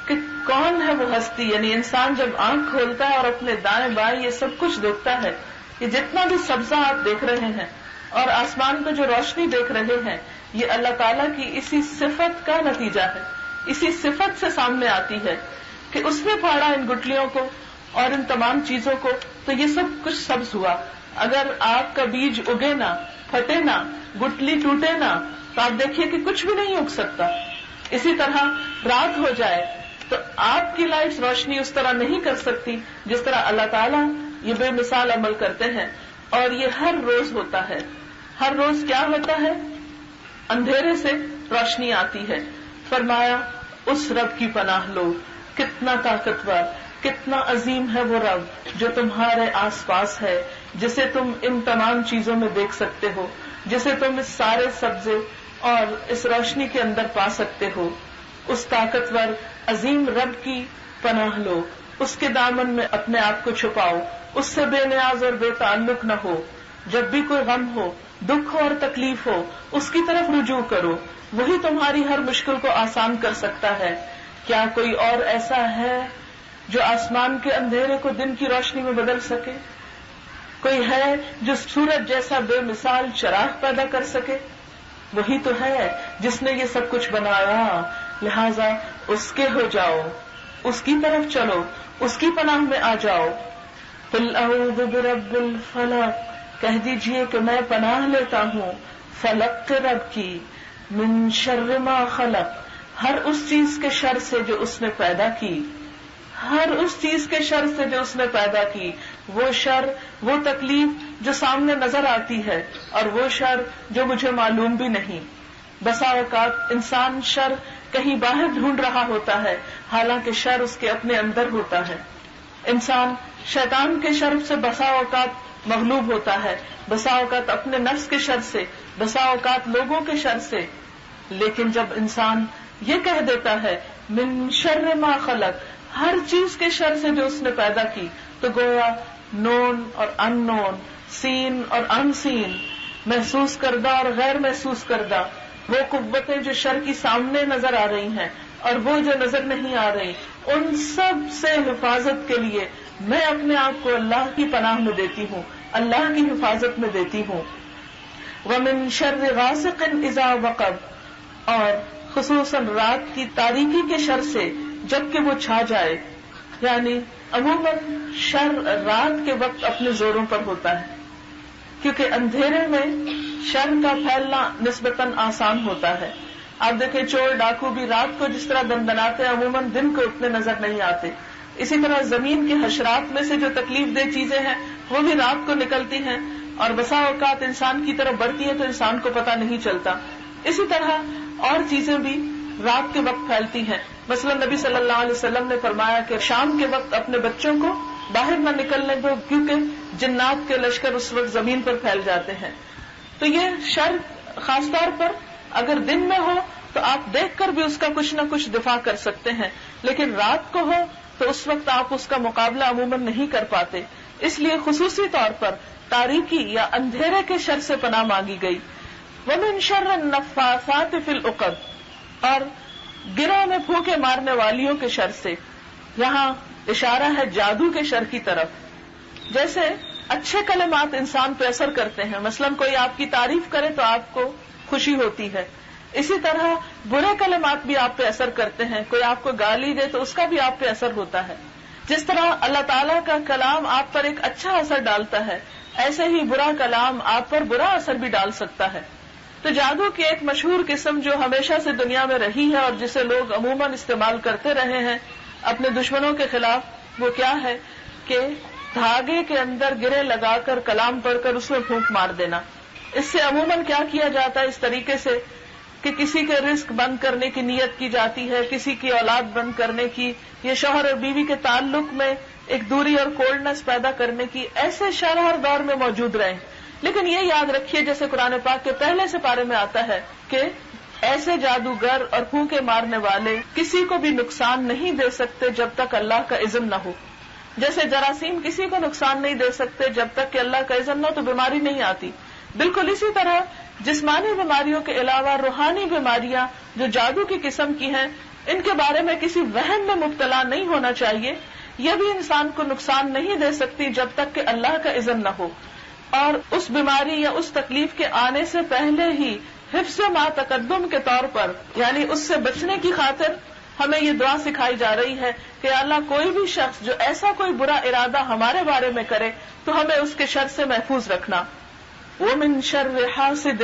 کہ کون ہے وہ ہستی. یعنی انسان جب آنکھ کھولتا ہے اور اپنے دائیں بائیں یہ سب کچھ دیکھتا ہے, یہ جتنا بھی سبزہ آپ دیکھ رہے ہیں اور آسمان پہ جو روشنی دیکھ رہے ہیں, یہ اللہ تعالیٰ کی اسی صفت کا نتیجہ ہے, اسی صفت سے سامنے آتی ہے کہ اس نے پھاڑا ان گٹلیوں کو اور ان تمام چیزوں کو تو یہ سب کچھ سبز ہوا. اگر آپ کا بیج اگے نہ, پھٹے نہ, گٹلی ٹوٹے نہ, تو آپ دیکھیے کہ کچھ بھی نہیں اگ سکتا. اسی طرح رات ہو جائے تو آپ کی لائٹس روشنی اس طرح نہیں کر سکتی جس طرح اللہ تعالیٰ یہ بے مثال عمل کرتے ہیں. اور یہ ہر روز ہوتا ہے. ہر روز کیا ہوتا ہے؟ اندھیرے سے روشنی آتی ہے. فرمایا اس رب کی پناہ لو, کتنا طاقتور, کتنا عظیم ہے وہ رب جو تمہارے آس پاس ہے, جسے تم ان تمام چیزوں میں دیکھ سکتے ہو, جسے تم اس سارے سبزے اور اس روشنی کے اندر پا سکتے ہو. اس طاقتور عظیم رب کی پناہ لو, اس کے دامن میں اپنے آپ کو چھپاؤ, اس سے بے نیاز اور بے تعلق نہ ہو. جب بھی کوئی غم ہو, دکھ ہو اور تکلیف ہو, اس کی طرف رجوع کرو, وہی تمہاری ہر مشکل کو آسان کر سکتا ہے. کیا کوئی اور ایسا ہے جو آسمان کے اندھیرے کو دن کی روشنی میں بدل سکے؟ کوئی ہے جو سورج جیسا بے مثال چراغ پیدا کر سکے؟ وہی تو ہے جس نے یہ سب کچھ بنایا. لہذا اس کے ہو جاؤ, اس کی طرف چلو, اس کی پناہ میں آ جاؤ. قل اعوذ برب الفلق, کہہ دیجئے کہ میں پناہ لیتا ہوں فلق کے رب کی, من شر ما خلق, ہر اس چیز کے شر سے جو اس نے پیدا کی, ہر اس چیز کے شر سے جو اس نے پیدا کی. وہ شر, وہ تکلیف جو سامنے نظر آتی ہے, اور وہ شر جو مجھے معلوم بھی نہیں. بسا اوقات انسان شر کہیں باہر ڈھونڈ رہا ہوتا ہے, حالانکہ شر اس کے اپنے اندر ہوتا ہے. انسان شیطان کے شر سے بسا اوقات مغلوب ہوتا ہے, بسا اوقات اپنے نفس کے شر سے, بسا اوقات لوگوں کے شر سے. لیکن جب انسان یہ کہہ دیتا ہے من شر ما خلق, ہر چیز کے شر سے جو اس نے پیدا کی, تو گویا نون اور ان نون, سین اور ان سین, محسوس کردہ اور غیر محسوس کردہ, وہ قوتیں جو شر کی سامنے نظر آ رہی ہیں اور وہ جو نظر نہیں آ رہی, ان سب سے حفاظت کے لیے میں اپنے آپ کو اللہ کی پناہ میں دیتی ہوں, اللہ کی حفاظت میں دیتی ہوں. وَمِن شَرِّ غَاسِقٍ إِذَا وَقَبَ, اور خصوصاً رات کی تاریکی کے شر سے جب کہ وہ چھا جائے. یعنی عموماً شر رات کے وقت اپنے زوروں پر ہوتا ہے, کیونکہ اندھیرے میں شر کا پھیلنا نسبتاً آسان ہوتا ہے. آپ دیکھیں چور ڈاکو بھی رات کو جس طرح دندناتے ہیں, عموماً دن کو اتنے نظر نہیں آتے. اسی طرح زمین کے حشرات میں سے جو تکلیف دہ چیزیں ہیں وہ بھی رات کو نکلتی ہیں, اور بسا اوقات انسان کی طرف بڑھتی ہے تو انسان کو پتہ نہیں چلتا. اسی طرح اور چیزیں بھی رات کے وقت پھیلتی ہیں. مثلا نبی صلی اللہ علیہ وسلم نے فرمایا کہ شام کے وقت اپنے بچوں کو باہر نہ نکلنے دو, کیونکہ جنات کے لشکر اس وقت زمین پر پھیل جاتے ہیں. تو یہ شر خاص طور پر اگر دن میں ہو تو آپ دیکھ کر بھی اس کا کچھ نہ کچھ دفاع کر سکتے ہیں, لیکن رات کو ہو تو اس وقت آپ اس کا مقابلہ عموماً نہیں کر پاتے. اس لیے خصوصی طور پر تاریکی یا اندھیرے کے شر سے پناہ مانگی گئی. وَمِن شَرِّ النَّفَّاثَاتِ فِي الْعُقَدِ, اور گرہ میں پھونکے مارنے والیوں کے شر سے. یہاں اشارہ ہے جادو کے شر کی طرف. جیسے اچھے کلمات انسان پہ اثر کرتے ہیں, مثلا کوئی آپ کی تعریف کرے تو آپ کو خوشی ہوتی ہے, اسی طرح برے کلمات بھی آپ پہ اثر کرتے ہیں. کوئی آپ کو گالی دے تو اس کا بھی آپ پہ اثر ہوتا ہے. جس طرح اللہ تعالیٰ کا کلام آپ پر ایک اچھا اثر ڈالتا ہے, ایسے ہی برا کلام آپ پر برا اثر بھی ڈال سکتا ہے. تو جادو کی ایک مشہور قسم جو ہمیشہ سے دنیا میں رہی ہے اور جسے لوگ عموماً استعمال کرتے رہے ہیں اپنے دشمنوں کے خلاف، وہ کیا ہے کہ دھاگے کے اندر گرے لگا کر کلام پڑھ کر اس میں پھونک مار دینا. اس سے عموماً کیا کیا جاتا ہے اس طریقے سے کہ کسی کے رزق بند کرنے کی نیت کی جاتی ہے، کسی کی اولاد بند کرنے کی، یہ شوہر اور بیوی کے تعلق میں ایک دوری اور کولڈنس پیدا کرنے کی. ایسے شر ہر دور میں موجود رہے. لیکن یہ یاد رکھیے جیسے قرآن پاک کے پہلے سے پارے میں آتا ہے کہ ایسے جادوگر اور پھونکے مارنے والے کسی کو بھی نقصان نہیں دے سکتے جب تک اللہ کا اذن نہ ہو. جیسے جراثیم کسی کو نقصان نہیں دے سکتے جب تک کہ اللہ کا اذن نہ ہو تو بیماری نہیں آتی. بالکل اسی طرح جسمانی بیماریوں کے علاوہ روحانی بیماریاں جو جادو کی قسم کی ہیں، ان کے بارے میں کسی وہم میں مبتلا نہیں ہونا چاہیے. یہ بھی انسان کو نقصان نہیں دے سکتی جب تک کہ اللہ کا اذن نہ ہو. اور اس بیماری یا اس تکلیف کے آنے سے پہلے ہی حفظ ما تقدم کے طور پر، یعنی اس سے بچنے کی خاطر ہمیں یہ دعا سکھائی جا رہی ہے کہ اللہ کوئی بھی شخص جو ایسا کوئی برا ارادہ ہمارے بارے میں کرے تو ہمیں اس کے شر سے محفوظ رکھنا. وَمِن شَرِّ حَاسِدٍ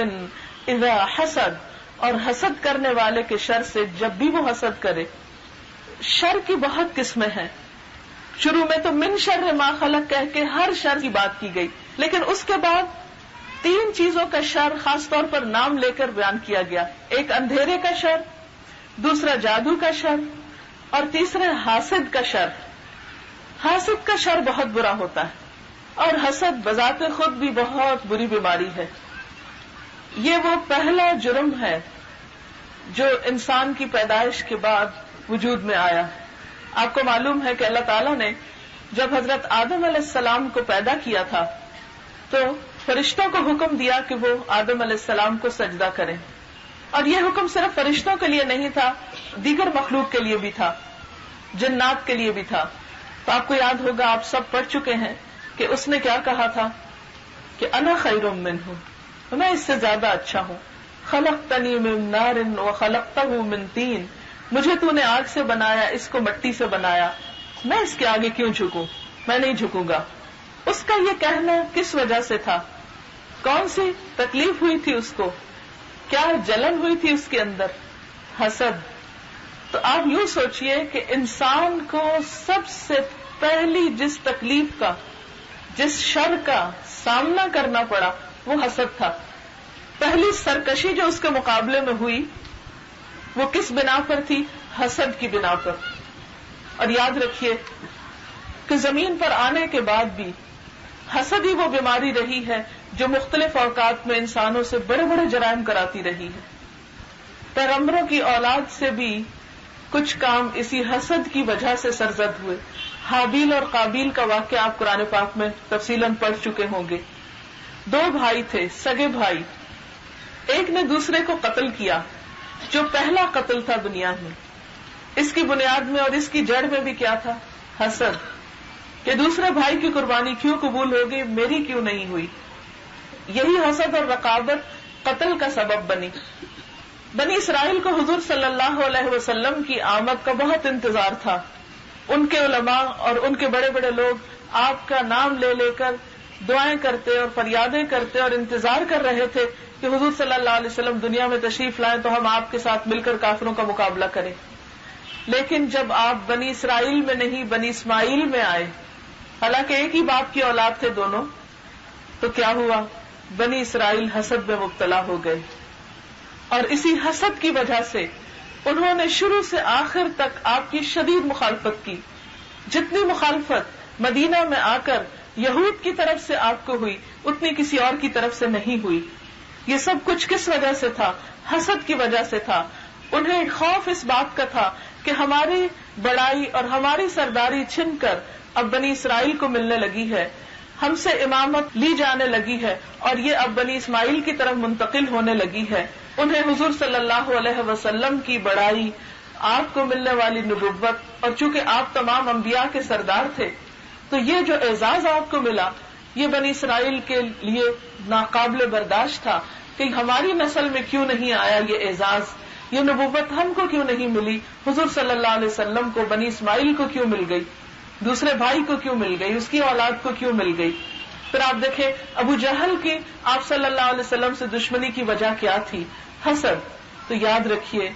إِذَا حَسَدَ، اور حسد کرنے والے کے شر سے جب بھی وہ حسد کرے. شر کی بہت قسمیں ہیں. شروع میں تو من شر ما خلق کہہ کے ہر شر کی بات کی گئی، لیکن اس کے بعد 3 چیزوں کا شر خاص طور پر نام لے کر بیان کیا گیا. ایک اندھیرے کا شر، دوسرا جادو کا شر، اور تیسرا حاسد کا شر. حاسد کا شر بہت برا ہوتا ہے اور حسد بذات خود بھی بہت بری بیماری ہے. یہ وہ پہلا جرم ہے جو انسان کی پیدائش کے بعد وجود میں آیا ہے. آپ کو معلوم ہے کہ اللہ تعالیٰ نے جب حضرت آدم علیہ السلام کو پیدا کیا تھا تو فرشتوں کو حکم دیا کہ وہ آدم علیہ السلام کو سجدہ کریں. اور یہ حکم صرف فرشتوں کے لیے نہیں تھا، دیگر مخلوق کے لیے بھی تھا، جنات کے لیے بھی تھا. تو آپ کو یاد ہوگا، آپ سب پڑھ چکے ہیں کہ اس نے کیا کہا تھا کہ انا خیر منہ، میں اس سے زیادہ اچھا ہوں. خلقتنی من نار وخلقتہ من طین، مجھے تو نے آگ سے بنایا، اس کو مٹی سے بنایا، میں اس کے آگے کیوں جھکوں، میں نہیں جھکوں گا. اس کا یہ کہنا کس وجہ سے تھا؟ کون سی تکلیف ہوئی تھی اس کو؟ کیا جلن ہوئی تھی اس کے اندر؟ حسد. تو آپ یوں سوچئے کہ انسان کو سب سے پہلی جس تکلیف کا، جس شر کا سامنا کرنا پڑا وہ حسد تھا. پہلی سرکشی جو اس کے مقابلے میں ہوئی وہ کس بنا پر تھی؟ حسد کی بنا پر. اور یاد رکھیے کہ زمین پر آنے کے بعد بھی حسد ہی وہ بیماری رہی ہے جو مختلف اوقات میں انسانوں سے بڑے بڑے جرائم کراتی رہی ہے. پیغمبروں کی اولاد سے بھی کچھ کام اسی حسد کی وجہ سے سرزد ہوئے. حابیل اور قابیل کا واقعہ آپ قرآن پاک میں تفصیلاً پڑھ چکے ہوں گے. 2 بھائی تھے، سگے بھائی. ایک نے دوسرے کو قتل کیا، جو پہلا قتل تھا دنیا میں. اس کی بنیاد میں اور اس کی جڑ میں بھی کیا تھا؟ حسد. کہ دوسرے بھائی کی قربانی کیوں قبول ہو گئی، میری کیوں نہیں ہوئی. یہی حسد اور رقابت قتل کا سبب بنی. بنی اسرائیل کو حضور صلی اللہ علیہ وسلم کی آمد کا بہت انتظار تھا. ان کے علماء اور ان کے بڑے بڑے لوگ آپ کا نام لے لے کر دعائیں کرتے اور فریادیں کرتے اور انتظار کر رہے تھے کہ حضور صلی اللہ علیہ وسلم دنیا میں تشریف لائیں تو ہم آپ کے ساتھ مل کر کافروں کا مقابلہ کریں. لیکن جب آپ بنی اسرائیل میں نہیں بنی اسماعیل میں آئے، حالانکہ ایک ہی باپ کی اولاد تھے دونوں، تو کیا ہوا؟ بنی اسرائیل حسد میں مبتلا ہو گئے. اور اسی حسد کی وجہ سے انہوں نے شروع سے آخر تک آپ کی شدید مخالفت کی. جتنی مخالفت مدینہ میں آ کر یہود کی طرف سے آپ کو ہوئی اتنی کسی اور کی طرف سے نہیں ہوئی. یہ سب کچھ کس وجہ سے تھا؟ حسد کی وجہ سے تھا. انہیں خوف اس بات کا تھا کہ ہماری بڑائی اور ہماری سرداری چھن کر اب بنی اسرائیل کو ملنے لگی ہے، ہم سے امامت لی جانے لگی ہے اور یہ اب بنی اسماعیل کی طرف منتقل ہونے لگی ہے. انہیں حضور صلی اللہ علیہ وسلم کی بڑائی، آپ کو ملنے والی نبوت، اور چونکہ آپ تمام انبیاء کے سردار تھے تو یہ جو اعزاز آپ کو ملا یہ بنی اسرائیل کے لیے ناقابل برداشت تھا کہ ہماری نسل میں کیوں نہیں آیا یہ اعزاز، یہ نبوت ہم کو کیوں نہیں ملی، حضور صلی اللہ علیہ وسلم کو بنی اسماعیل کو کیوں مل گئی، دوسرے بھائی کو کیوں مل گئی، اس کی اولاد کو کیوں مل گئی. پھر آپ دیکھیں ابو جہل کی آپ صلی اللہ علیہ وسلم سے دشمنی کی وجہ کیا تھی؟ حسد. تو یاد رکھیے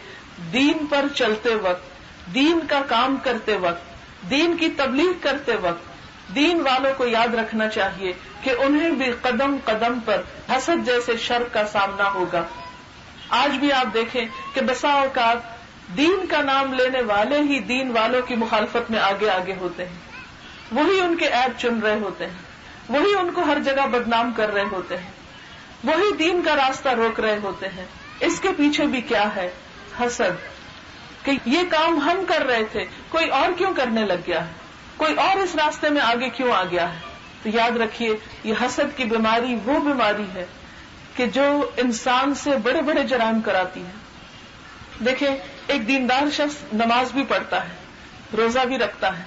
دین پر چلتے وقت، دین کا کام کرتے وقت، دین کی تبلیغ کرتے وقت دین والوں کو یاد رکھنا چاہیے کہ انہیں بھی قدم قدم پر حسد جیسے شر کا سامنا ہوگا. آج بھی آپ دیکھیں کہ بسا اوقات دین کا نام لینے والے ہی دین والوں کی مخالفت میں آگے آگے ہوتے ہیں، وہی ان کے عیب چن رہے ہوتے ہیں، وہی ان کو ہر جگہ بدنام کر رہے ہوتے ہیں، وہی دین کا راستہ روک رہے ہوتے ہیں. اس کے پیچھے بھی کیا ہے؟ حسد. کہ یہ کام ہم کر رہے تھے، کوئی اور کیوں کرنے لگ گیا ہے، کوئی اور اس راستے میں آگے کیوں آ گیا ہے. تو یاد رکھیے یہ حسد کی بیماری وہ بیماری ہے کہ جو انسان سے بڑے بڑے جرائم کراتی ہے. دیکھیں ایک دیندار شخص نماز بھی پڑھتا ہے، روزہ بھی رکھتا ہے،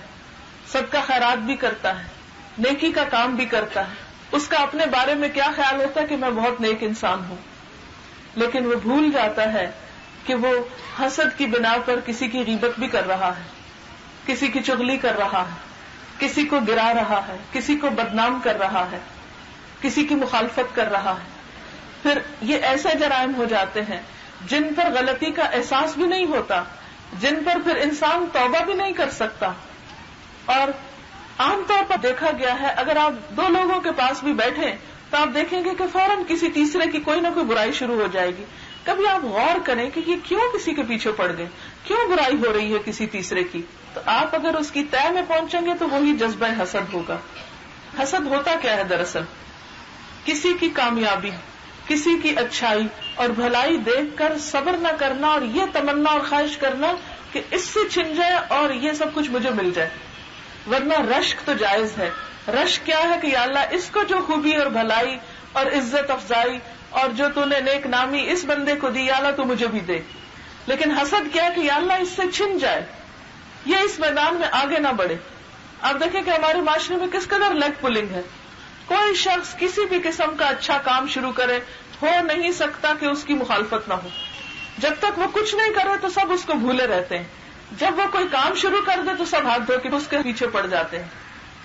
صدقہ خیرات بھی کرتا ہے، نیکی کا کام بھی کرتا ہے. اس کا اپنے بارے میں کیا خیال ہوتا ہے کہ میں بہت نیک انسان ہوں، لیکن وہ بھول جاتا ہے کہ وہ حسد کی بنا پر کسی کی غیبت بھی کر رہا ہے، کسی کی چغلی کر رہا ہے، کسی کو گرا رہا ہے، کسی کو بدنام کر رہا ہے، کسی کی مخالفت کر رہا ہے. پھر یہ ایسے جرائم ہو جاتے ہیں جن پر غلطی کا احساس بھی نہیں ہوتا، جن پر پھر انسان توبہ بھی نہیں کر سکتا. اور عام طور پر دیکھا گیا ہے اگر آپ دو لوگوں کے پاس بھی بیٹھیں تو آپ دیکھیں گے کہ فوراً کسی تیسرے کی کوئی نہ کوئی برائی شروع ہو جائے گی. کبھی آپ غور کریں کہ یہ کیوں کسی کے پیچھے پڑ گئے، کیوں برائی ہو رہی ہے کسی تیسرے کی. تو آپ اگر اس کی طے میں پہنچیں گے تو وہی جذبہ حسد ہوگا. حسد ہوتا کیا ہے؟ دراصل کسی کی کامیابی، کسی کی اچھائی اور بھلائی دیکھ کر صبر نہ کرنا اور یہ تمنا اور خواہش کرنا کہ اس سے چھن جائے اور یہ سب کچھ مجھے مل جائے. ورنہ رشک تو جائز ہے. رشک کیا ہے کہ یا اللہ اس کو جو خوبی اور بھلائی اور عزت افزائی اور جو تو نے نیک نامی اس بندے کو دی، یا اللہ تو مجھے بھی دے. لیکن حسد کیا کہ یا اللہ اس سے چھن جائے، یہ اس میدان میں آگے نہ بڑھے. آپ دیکھیں کہ ہمارے معاشرے میں کس قدر لیگ پولنگ ہے. کوئی شخص کسی بھی قسم کا اچھا کام شروع کرے، ہو نہیں سکتا کہ اس کی مخالفت نہ ہو. جب تک وہ کچھ نہیں کرے تو سب اس کو بھولے رہتے ہیں، جب وہ کوئی کام شروع کر دے تو سب ہاتھ دھو کے اس کے پیچھے پڑ جاتے ہیں.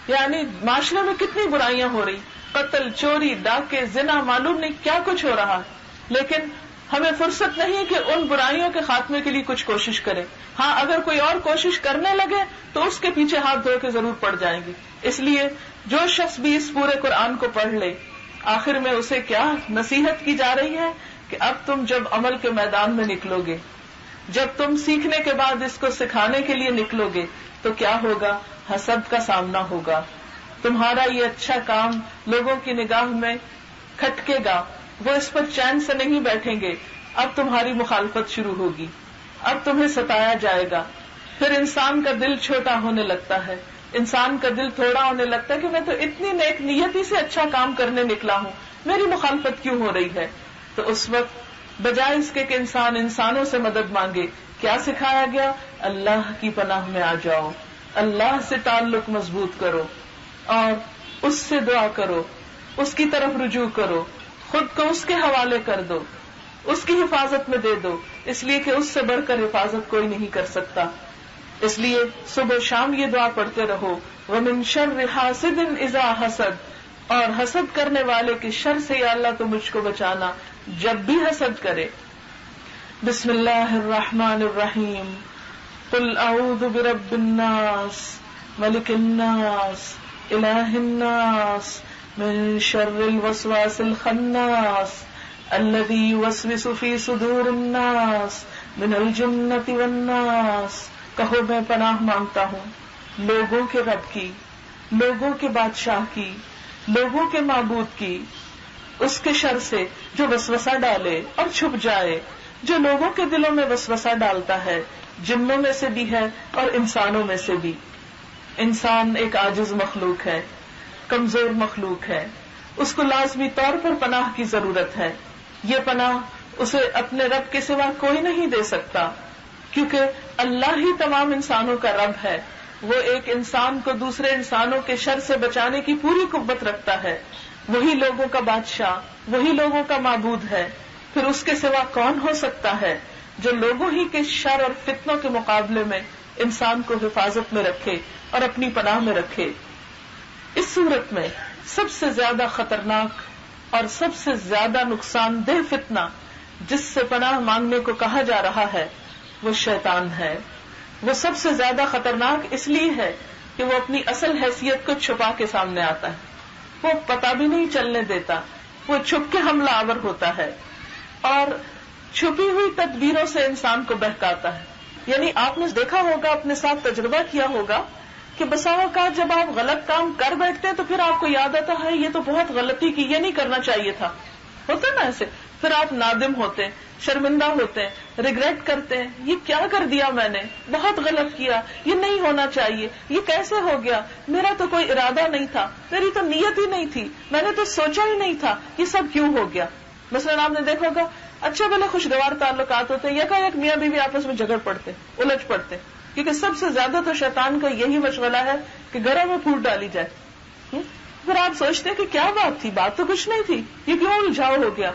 یعنی معاشرے میں کتنی برائیاں ہو رہی، قتل، چوری، ڈاکے، زنا، معلوم نہیں کیا کچھ ہو رہا ہے. لیکن ہمیں فرصت نہیں کہ ان برائیوں کے خاتمے کے لیے کچھ کوشش کریں. ہاں اگر کوئی اور کوشش کرنے لگے تو اس کے پیچھے ہاتھ دھو کے ضرور پڑ جائیں گے. اس لیے جو شخص بھی اس پورے قرآن کو پڑھ لے، آخر میں اسے کیا نصیحت کی جا رہی ہے کہ اب تم جب عمل کے میدان میں نکلو گے، جب تم سیکھنے کے بعد اس کو سکھانے کے لیے نکلو گے تو کیا ہوگا؟ حسد کا سامنا ہوگا. تمہارا یہ اچھا کام لوگوں کی نگاہ میں کھٹکے گا، وہ اس پر چین سے نہیں بیٹھیں گے. اب تمہاری مخالفت شروع ہوگی، اب تمہیں ستایا جائے گا. پھر انسان کا دل چھوٹا ہونے لگتا ہے، انسان کا دل تھوڑا ہونے لگتا ہے کہ میں تو اتنی نیک نیتی سے اچھا کام کرنے نکلا ہوں، میری مخالفت کیوں ہو رہی ہے؟ تو اس وقت بجائے اس کے کہ انسان انسانوں سے مدد مانگے، کیا سکھایا گیا؟ اللہ کی پناہ میں آ جاؤ، اللہ سے تعلق مضبوط کرو اور اس سے دعا کرو، اس کی طرف رجوع کرو، خود کو اس کے حوالے کر دو، اس کی حفاظت میں دے دو، اس لیے کہ اس سے بڑھ کر حفاظت کوئی نہیں کر سکتا. اس لیے صبح و شام یہ دعا پڑھتے رہو، وَمِن شَرِّ حَاسِدٍ إِذَا حَسَدَ، اور حسد کرنے والے کے شر سے یا اللہ تو مجھ کو بچانا جب بھی حسد کرے. بسم اللہ الرحمن الرحیم. قل اعوذ برب الناس ملک الناس الہ الناس من شر الوسواس الخناس الذی یوسوس فی صدور الناس من الجنۃ والناس. کہو میں پناہ مانگتا ہوں لوگوں کے رب کی، لوگوں کے بادشاہ کی، لوگوں کے معبود کی، اس کے شر سے جو وسوسہ ڈالے اور چھپ جائے، جو لوگوں کے دلوں میں وسوسہ ڈالتا ہے، جنوں میں سے بھی ہے اور انسانوں میں سے بھی. انسان ایک عاجز مخلوق ہے، کمزور مخلوق ہے، اس کو لازمی طور پر پناہ کی ضرورت ہے. یہ پناہ اسے اپنے رب کے سوا کوئی نہیں دے سکتا، کیونکہ اللہ ہی تمام انسانوں کا رب ہے. وہ ایک انسان کو دوسرے انسانوں کے شر سے بچانے کی پوری قوت رکھتا ہے. وہی لوگوں کا بادشاہ، وہی لوگوں کا معبود ہے. پھر اس کے سوا کون ہو سکتا ہے جو لوگوں ہی کے شر اور فتنوں کے مقابلے میں انسان کو حفاظت میں رکھے اور اپنی پناہ میں رکھے. اس صورت میں سب سے زیادہ خطرناک اور سب سے زیادہ نقصان دہ فتنہ جس سے پناہ مانگنے کو کہا جا رہا ہے وہ شیطان ہے. وہ سب سے زیادہ خطرناک اس لیے ہے کہ وہ اپنی اصل حیثیت کو چھپا کے سامنے آتا ہے. وہ پتہ بھی نہیں چلنے دیتا، وہ چھپ کے حملہ آور ہوتا ہے اور چھپی ہوئی تدبیروں سے انسان کو بہکاتا ہے. یعنی آپ نے دیکھا ہوگا، اپنے ساتھ تجربہ کیا ہوگا کہ بسا اوقات جب آپ غلط کام کر بیٹھتے ہیں تو پھر آپ کو یاد آتا ہے یہ تو بہت غلطی کی، یہ نہیں کرنا چاہیے تھا. ہوتا نا ایسے؟ پھر آپ نادم ہوتے ہیں، شرمندہ ہوتے ہیں، ریگریٹ کرتے ہیں، یہ کیا کر دیا میں نے، بہت غلط کیا، یہ نہیں ہونا چاہیے، یہ کیسے ہو گیا، میرا تو کوئی ارادہ نہیں تھا، میری تو نیت ہی نہیں تھی، میں نے تو سوچا ہی نہیں تھا، یہ سب کیوں ہو گیا. مثلاً آپ نے دیکھا ہوگا اچھے بھلے خوشگوار تعلقات ہوتے ہیں، یکا یک میاں بیوی آپس میں جھگڑ پڑتے، الجھ پڑتے، کیونکہ سب سے زیادہ تو شیطان کا یہی مشغلہ ہے کہ گھروں میں پھوٹ ڈالی جائے. پھر آپ سوچتے ہیں کہ کیا بات تھی، بات تو کچھ نہیں تھی، یہ کیوں الجھاؤ ہو گیا.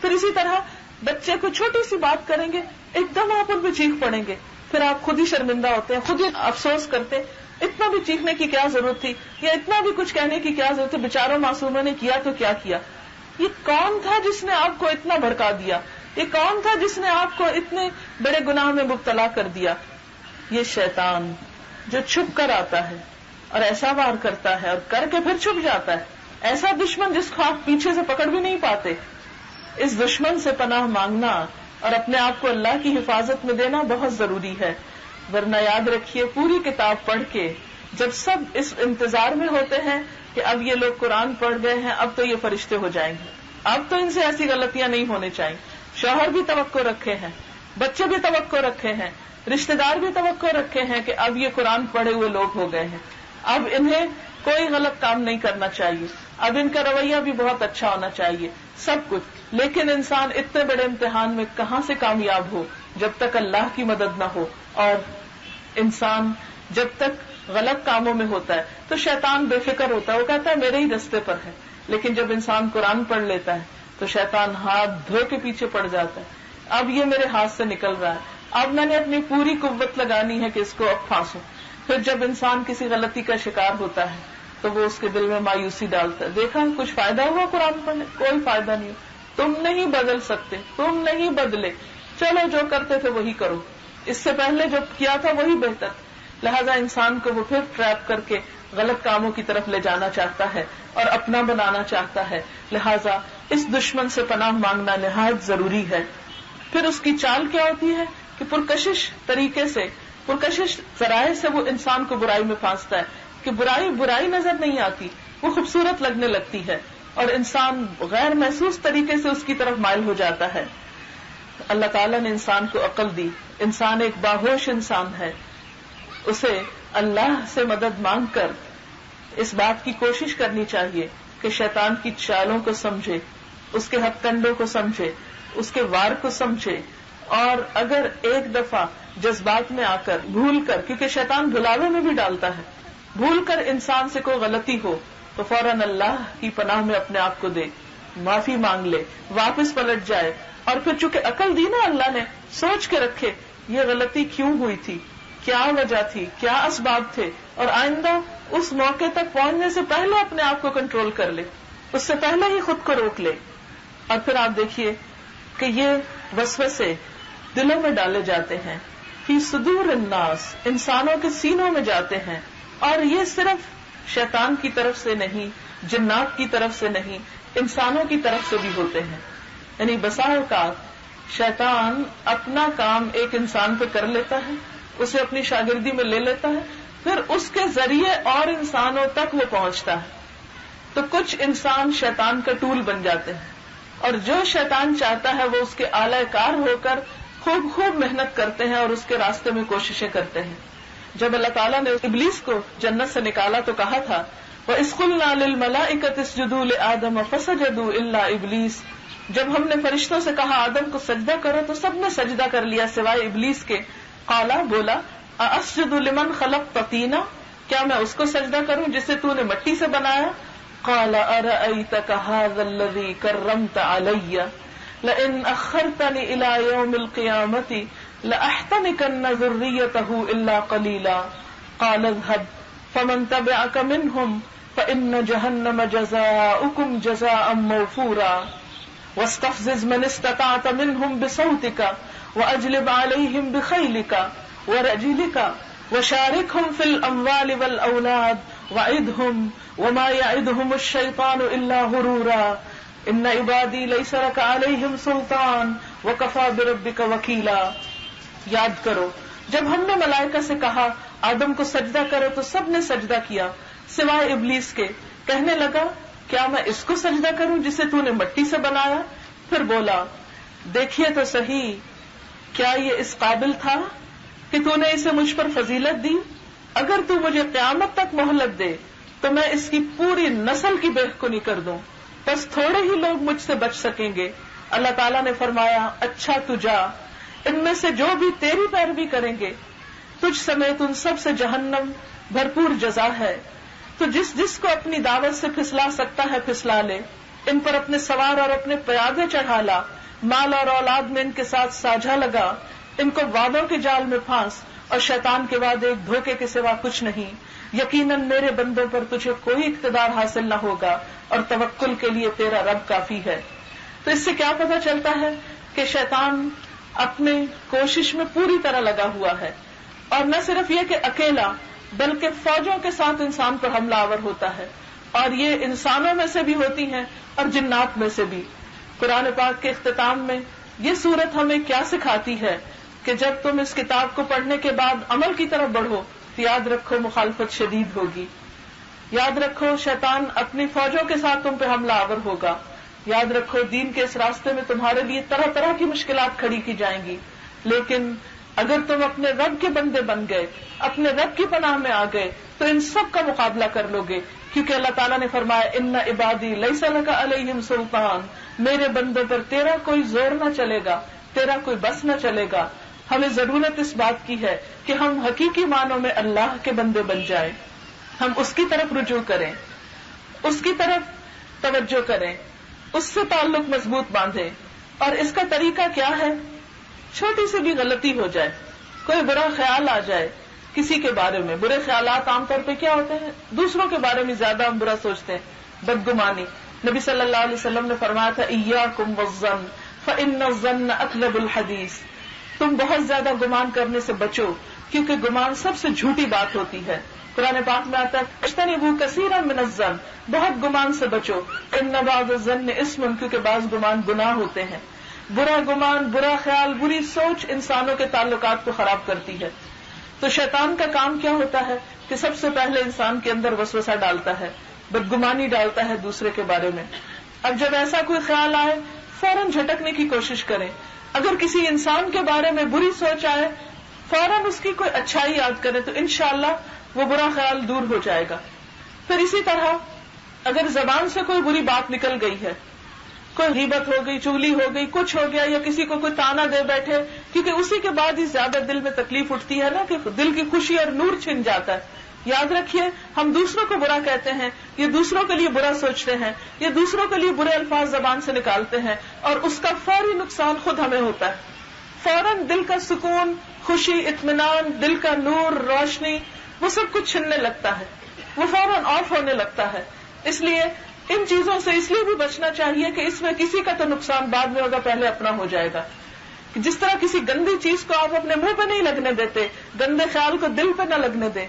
پھر اسی طرح بچے کو چھوٹی سی بات کریں گے، ایک دم آپ ان پہ چیخ پڑیں گے، پھر آپ خود ہی شرمندہ ہوتے ہیں، خود ہی افسوس کرتے، اتنا بھی چیخنے کی کیا ضرورت تھی، یا اتنا بھی کچھ کہنے کی کیا ضرورت تھی، بیچاروں معصوموں نے کیا تو کیا کیا. یہ کون تھا جس نے آپ کو اتنا بھڑکا دیا، یہ کون تھا جس نے آپ کو اتنے بڑے گناہ میں مبتلا کر دیا. یہ شیطان جو چھپ کر آتا ہے اور ایسا وار کرتا ہے اور کر کے پھر چھپ جاتا ہے. ایسا دشمن جس کو آپ پیچھے سے پکڑ بھی نہیں پاتے. اس دشمن سے پناہ مانگنا اور اپنے آپ کو اللہ کی حفاظت میں دینا بہت ضروری ہے. ورنہ یاد رکھیے پوری کتاب پڑھ کے جب سب اس انتظار میں ہوتے ہیں کہ اب یہ لوگ قرآن پڑھ گئے ہیں، اب تو یہ فرشتے ہو جائیں گے، اب تو ان سے ایسی غلطیاں نہیں ہونی چاہیے. شوہر بھی توقع رکھے ہیں، بچے بھی توقع رکھے ہیں، رشتہ دار بھی توقع رکھے ہیں کہ اب یہ قرآن پڑھے ہوئے لوگ ہو گئے ہیں، اب انہیں کوئی غلط کام نہیں کرنا چاہیے، اب ان کا رویہ بھی بہت اچھا ہونا چاہیے، سب کچھ. لیکن انسان اتنے بڑے امتحان میں کہاں سے کامیاب ہو جب تک اللہ کی مدد نہ ہو. اور انسان جب تک غلط کاموں میں ہوتا ہے تو شیطان بے فکر ہوتا ہے، وہ کہتا ہے میرے ہی رستے پر ہے. لیکن جب انسان قرآن پڑھ لیتا ہے تو شیطان ہاتھ دھو کے پیچھے پڑ جاتا ہے. اب یہ میرے ہاتھ سے نکل رہا ہے، اب میں نے اپنی پوری قوت لگانی ہے کہ اس کو اب پھانسوں. پھر جب انسان کسی غلطی کا شکار ہوتا ہے تو وہ اس کے دل میں مایوسی ڈالتا ہے، دیکھا کچھ فائدہ ہوا قرآن پڑھنے؟ کوئی فائدہ نہیں. تم نہیں بدل سکتے، تم نہیں بدلے، چلو جو کرتے تھے وہی کرو، اس سے پہلے جو کیا تھا وہی بہتر. لہذا انسان کو وہ پھر ٹریپ کر کے غلط کاموں کی طرف لے جانا چاہتا ہے اور اپنا بنانا چاہتا ہے. لہذا اس دشمن سے پناہ مانگنا نہایت ضروری ہے. پھر اس کی چال کیا ہوتی ہے کہ پرکشش طریقے سے، پرکشش ذرائع سے وہ انسان کو برائی میں پھانستا ہے کہ برائی نظر نہیں آتی، وہ خوبصورت لگنے لگتی ہے اور انسان غیر محسوس طریقے سے اس کی طرف مائل ہو جاتا ہے. اللہ تعالیٰ نے انسان کو عقل دی، انسان ایک باہوش انسان ہے، اسے اللہ سے مدد مانگ کر اس بات کی کوشش کرنی چاہیے کہ شیطان کی چالوں کو سمجھے، اس کے ہتھ کنڈوں کو سمجھے، اس کے وار کو سمجھے. اور اگر ایک دفعہ جذبات میں آ کر بھول کر، کیونکہ شیطان بھلاوے میں بھی ڈالتا ہے، بھول کر انسان سے کوئی غلطی ہو تو فوراً اللہ کی پناہ میں اپنے آپ کو دے، معافی مانگ لے، واپس پلٹ جائے. اور پھر چونکہ عقل دی نا اللہ نے، سوچ کے رکھے یہ غلطی کیوں ہوئی تھی، کیا وجہ تھی، کیا اسباب تھے، اور آئندہ اس موقع تک پہنچنے سے پہلے اپنے آپ کو کنٹرول کر لے، اس سے پہلے ہی خود کو روک لے. اور پھر آپ دیکھیے کہ یہ وسوسے دلوں میں ڈالے جاتے ہیں، فی صدور الناس، انسانوں کے سینوں میں جاتے ہیں. اور یہ صرف شیطان کی طرف سے نہیں، جنات کی طرف سے نہیں، انسانوں کی طرف سے بھی ہوتے ہیں. یعنی بسا اوقات شیطان اپنا کام ایک انسان پہ کر لیتا ہے، اسے اپنی شاگردی میں لے لیتا ہے، پھر اس کے ذریعے اور انسانوں تک وہ پہنچتا ہے. تو کچھ انسان شیطان کا ٹول بن جاتے ہیں، اور جو شیطان چاہتا ہے وہ اس کے اعلی کار ہو کر خوب محنت کرتے ہیں اور اس کے راستے میں کوششیں کرتے ہیں. جب اللہ تعالیٰ نے ابلیس کو جنت سے نکالا تو کہا تھا وَإِذْ قُلْنَا لِلْمَلَائِكَةِ اسْجُدُوا لِآدَمَ فَسَجَدُوا إِلَّا إِبْلِيسَ، جب ہم نے فرشتوں سے کہا آدم کو سجدہ کرو تو سب نے سجدہ کر لیا سوائے ابلیس کے. قالا، بولا، أَأَسْجُدُ لِمَنْ خَلَقْتَ طِينًا، کیا میں اس کو سجدہ کروں جسے تو نے مٹی سے بنایا؟ قال أرأيتك هذا الذي كرمت علي لئن أخرتني إلى يوم القيامة لأحتنكن ذريته إلا قليلا قال اذهب فمن تبعك منهم فإن جهنم جزاؤكم جزاء موفورا واستفزز من استطعت منهم بصوتك وأجلب عليهم بخيلك ورجلك وشاركهم في الأموال والأولاد وعدهم وما يعدهم الشيطان إلا غرورا إن عبادي ليس لك عليهم سلطان وكفى بربك وكيلا. یاد کرو جب ہم نے ملائکہ سے کہا آدم کو سجدہ کرو تو سب نے سجدہ کیا سوائے ابلیس کے. کہنے لگا کیا میں اس کو سجدہ کروں جسے تو نے مٹی سے بنایا؟ پھر بولا دیکھیے تو صحیح کیا یہ اس قابل تھا کہ تو نے اسے مجھ پر فضیلت دی؟ اگر تو مجھے قیامت تک مہلت دے تو میں اس کی پوری نسل کی بےخونی کر دوں. بس تھوڑے ہی لوگ مجھ سے بچ سکیں گے. اللہ تعالیٰ نے فرمایا اچھا تو جا، ان میں سے جو بھی تیری پیروی کریں گے تجھ سمیت ان سب سے جہنم بھرپور جزا ہے. تو جس جس کو اپنی دعوت سے پھسلا سکتا ہے پھسلا لے، ان پر اپنے سوار اور اپنے پیادے چڑھا لا، مال اور اولاد میں ان کے ساتھ ساجھا لگا، ان کو وعدوں کے جال میں پھانس، اور شیطان کے وعدے ایک دھوکے کے سوا کچھ نہیں. یقیناً میرے بندوں پر تجھے کوئی اقتدار حاصل نہ ہوگا اور توکل کے لیے تیرا رب کافی ہے. تو اس سے کیا پتہ چلتا ہے کہ شیطان اپنے کوشش میں پوری طرح لگا ہوا ہے، اور نہ صرف یہ کہ اکیلا بلکہ فوجوں کے ساتھ انسان پر حملہ آور ہوتا ہے، اور یہ انسانوں میں سے بھی ہوتی ہیں اور جنات میں سے بھی. قرآن پاک کے اختتام میں یہ سورت ہمیں کیا سکھاتی ہے کہ جب تم اس کتاب کو پڑھنے کے بعد عمل کی طرف بڑھو تو یاد رکھو مخالفت شدید ہوگی. یاد رکھو شیطان اپنی فوجوں کے ساتھ تم پہ حملہ آور ہوگا. یاد رکھو دین کے اس راستے میں تمہارے لیے طرح طرح کی مشکلات کھڑی کی جائیں گی، لیکن اگر تم اپنے رب کے بندے بن گئے، اپنے رب کی پناہ میں آ گئے تو ان سب کا مقابلہ کر لو گے، کیونکہ اللہ تعالیٰ نے فرمایا ان عبادی لیس لک علیہم سلطان، میرے بندوں پر تیرا کوئی زور نہ چلے گا، تیرا کوئی بس نہ چلے گا. ہمیں ضرورت اس بات کی ہے کہ ہم حقیقی معنوں میں اللہ کے بندے بن جائیں، ہم اس کی طرف رجوع کریں، اس کی طرف توجہ کریں، اس سے تعلق مضبوط باندھیں. اور اس کا طریقہ کیا ہے؟ چھوٹی سی بھی غلطی ہو جائے، کوئی برا خیال آ جائے کسی کے بارے میں. برے خیالات عام طور پہ کیا ہوتے ہیں؟ دوسروں کے بارے میں زیادہ ہم برا سوچتے ہیں، بدگمانی. نبی صلی اللہ علیہ وسلم نے فرمایا تھا ایاکم والظن فإن الظن اکذب الحدیث، تم بہت زیادہ گمان کرنے سے بچو کیونکہ گمان سب سے جھوٹی بات ہوتی ہے. قرآن پاک میں آتا ہے اجتنبوا کثیرا من الظن، بہت گمان سے بچو. ان بعض الظن اسم، کیونکہ بعض گمان گناہ ہوتے ہیں. برا گمان، برا خیال، بری سوچ انسانوں کے تعلقات کو خراب کرتی ہے. تو شیطان کا کام کیا ہوتا ہے کہ سب سے پہلے انسان کے اندر وسوسہ ڈالتا ہے، بدگمانی ڈالتا ہے دوسرے کے بارے میں. اب جب ایسا کوئی خیال آئے فوراً جھٹکنے کی کوشش کریں. اگر کسی انسان کے بارے میں بری سوچ آئے فوراً اس کی کوئی اچھائی یاد کریں تو انشاءاللہ وہ برا خیال دور ہو جائے گا. پھر اسی طرح اگر زبان سے کوئی بری بات نکل گئی ہے، کوئی غیبت ہو گئی، چغلی ہو گئی، کچھ ہو گیا، یا کسی کو کوئی تانا دے بیٹھے، کیونکہ اسی کے بعد ہی زیادہ دل میں تکلیف اٹھتی ہے نا کہ دل کی خوشی اور نور چھن جاتا ہے. یاد رکھیے ہم دوسروں کو برا کہتے ہیں، یہ دوسروں کے لیے برا سوچتے ہیں، یہ دوسروں کے لیے برے الفاظ زبان سے نکالتے ہیں، اور اس کا فوری نقصان خود ہمیں ہوتا ہے. فوراً دل کا سکون، خوشی، اطمینان، دل کا نور، روشنی، وہ سب کچھ چھننے لگتا ہے، وہ فوراً آف ہونے لگتا ہے. اس لیے ان چیزوں سے اس لیے بھی بچنا چاہیے کہ اس میں کسی کا تو نقصان بعد میں ہوگا، پہلے اپنا ہو جائے گا. جس طرح کسی گندی چیز کو آپ اپنے منہ پہ نہیں لگنے دیتے، گندے خیال کو دل پہ نہ لگنے دیں.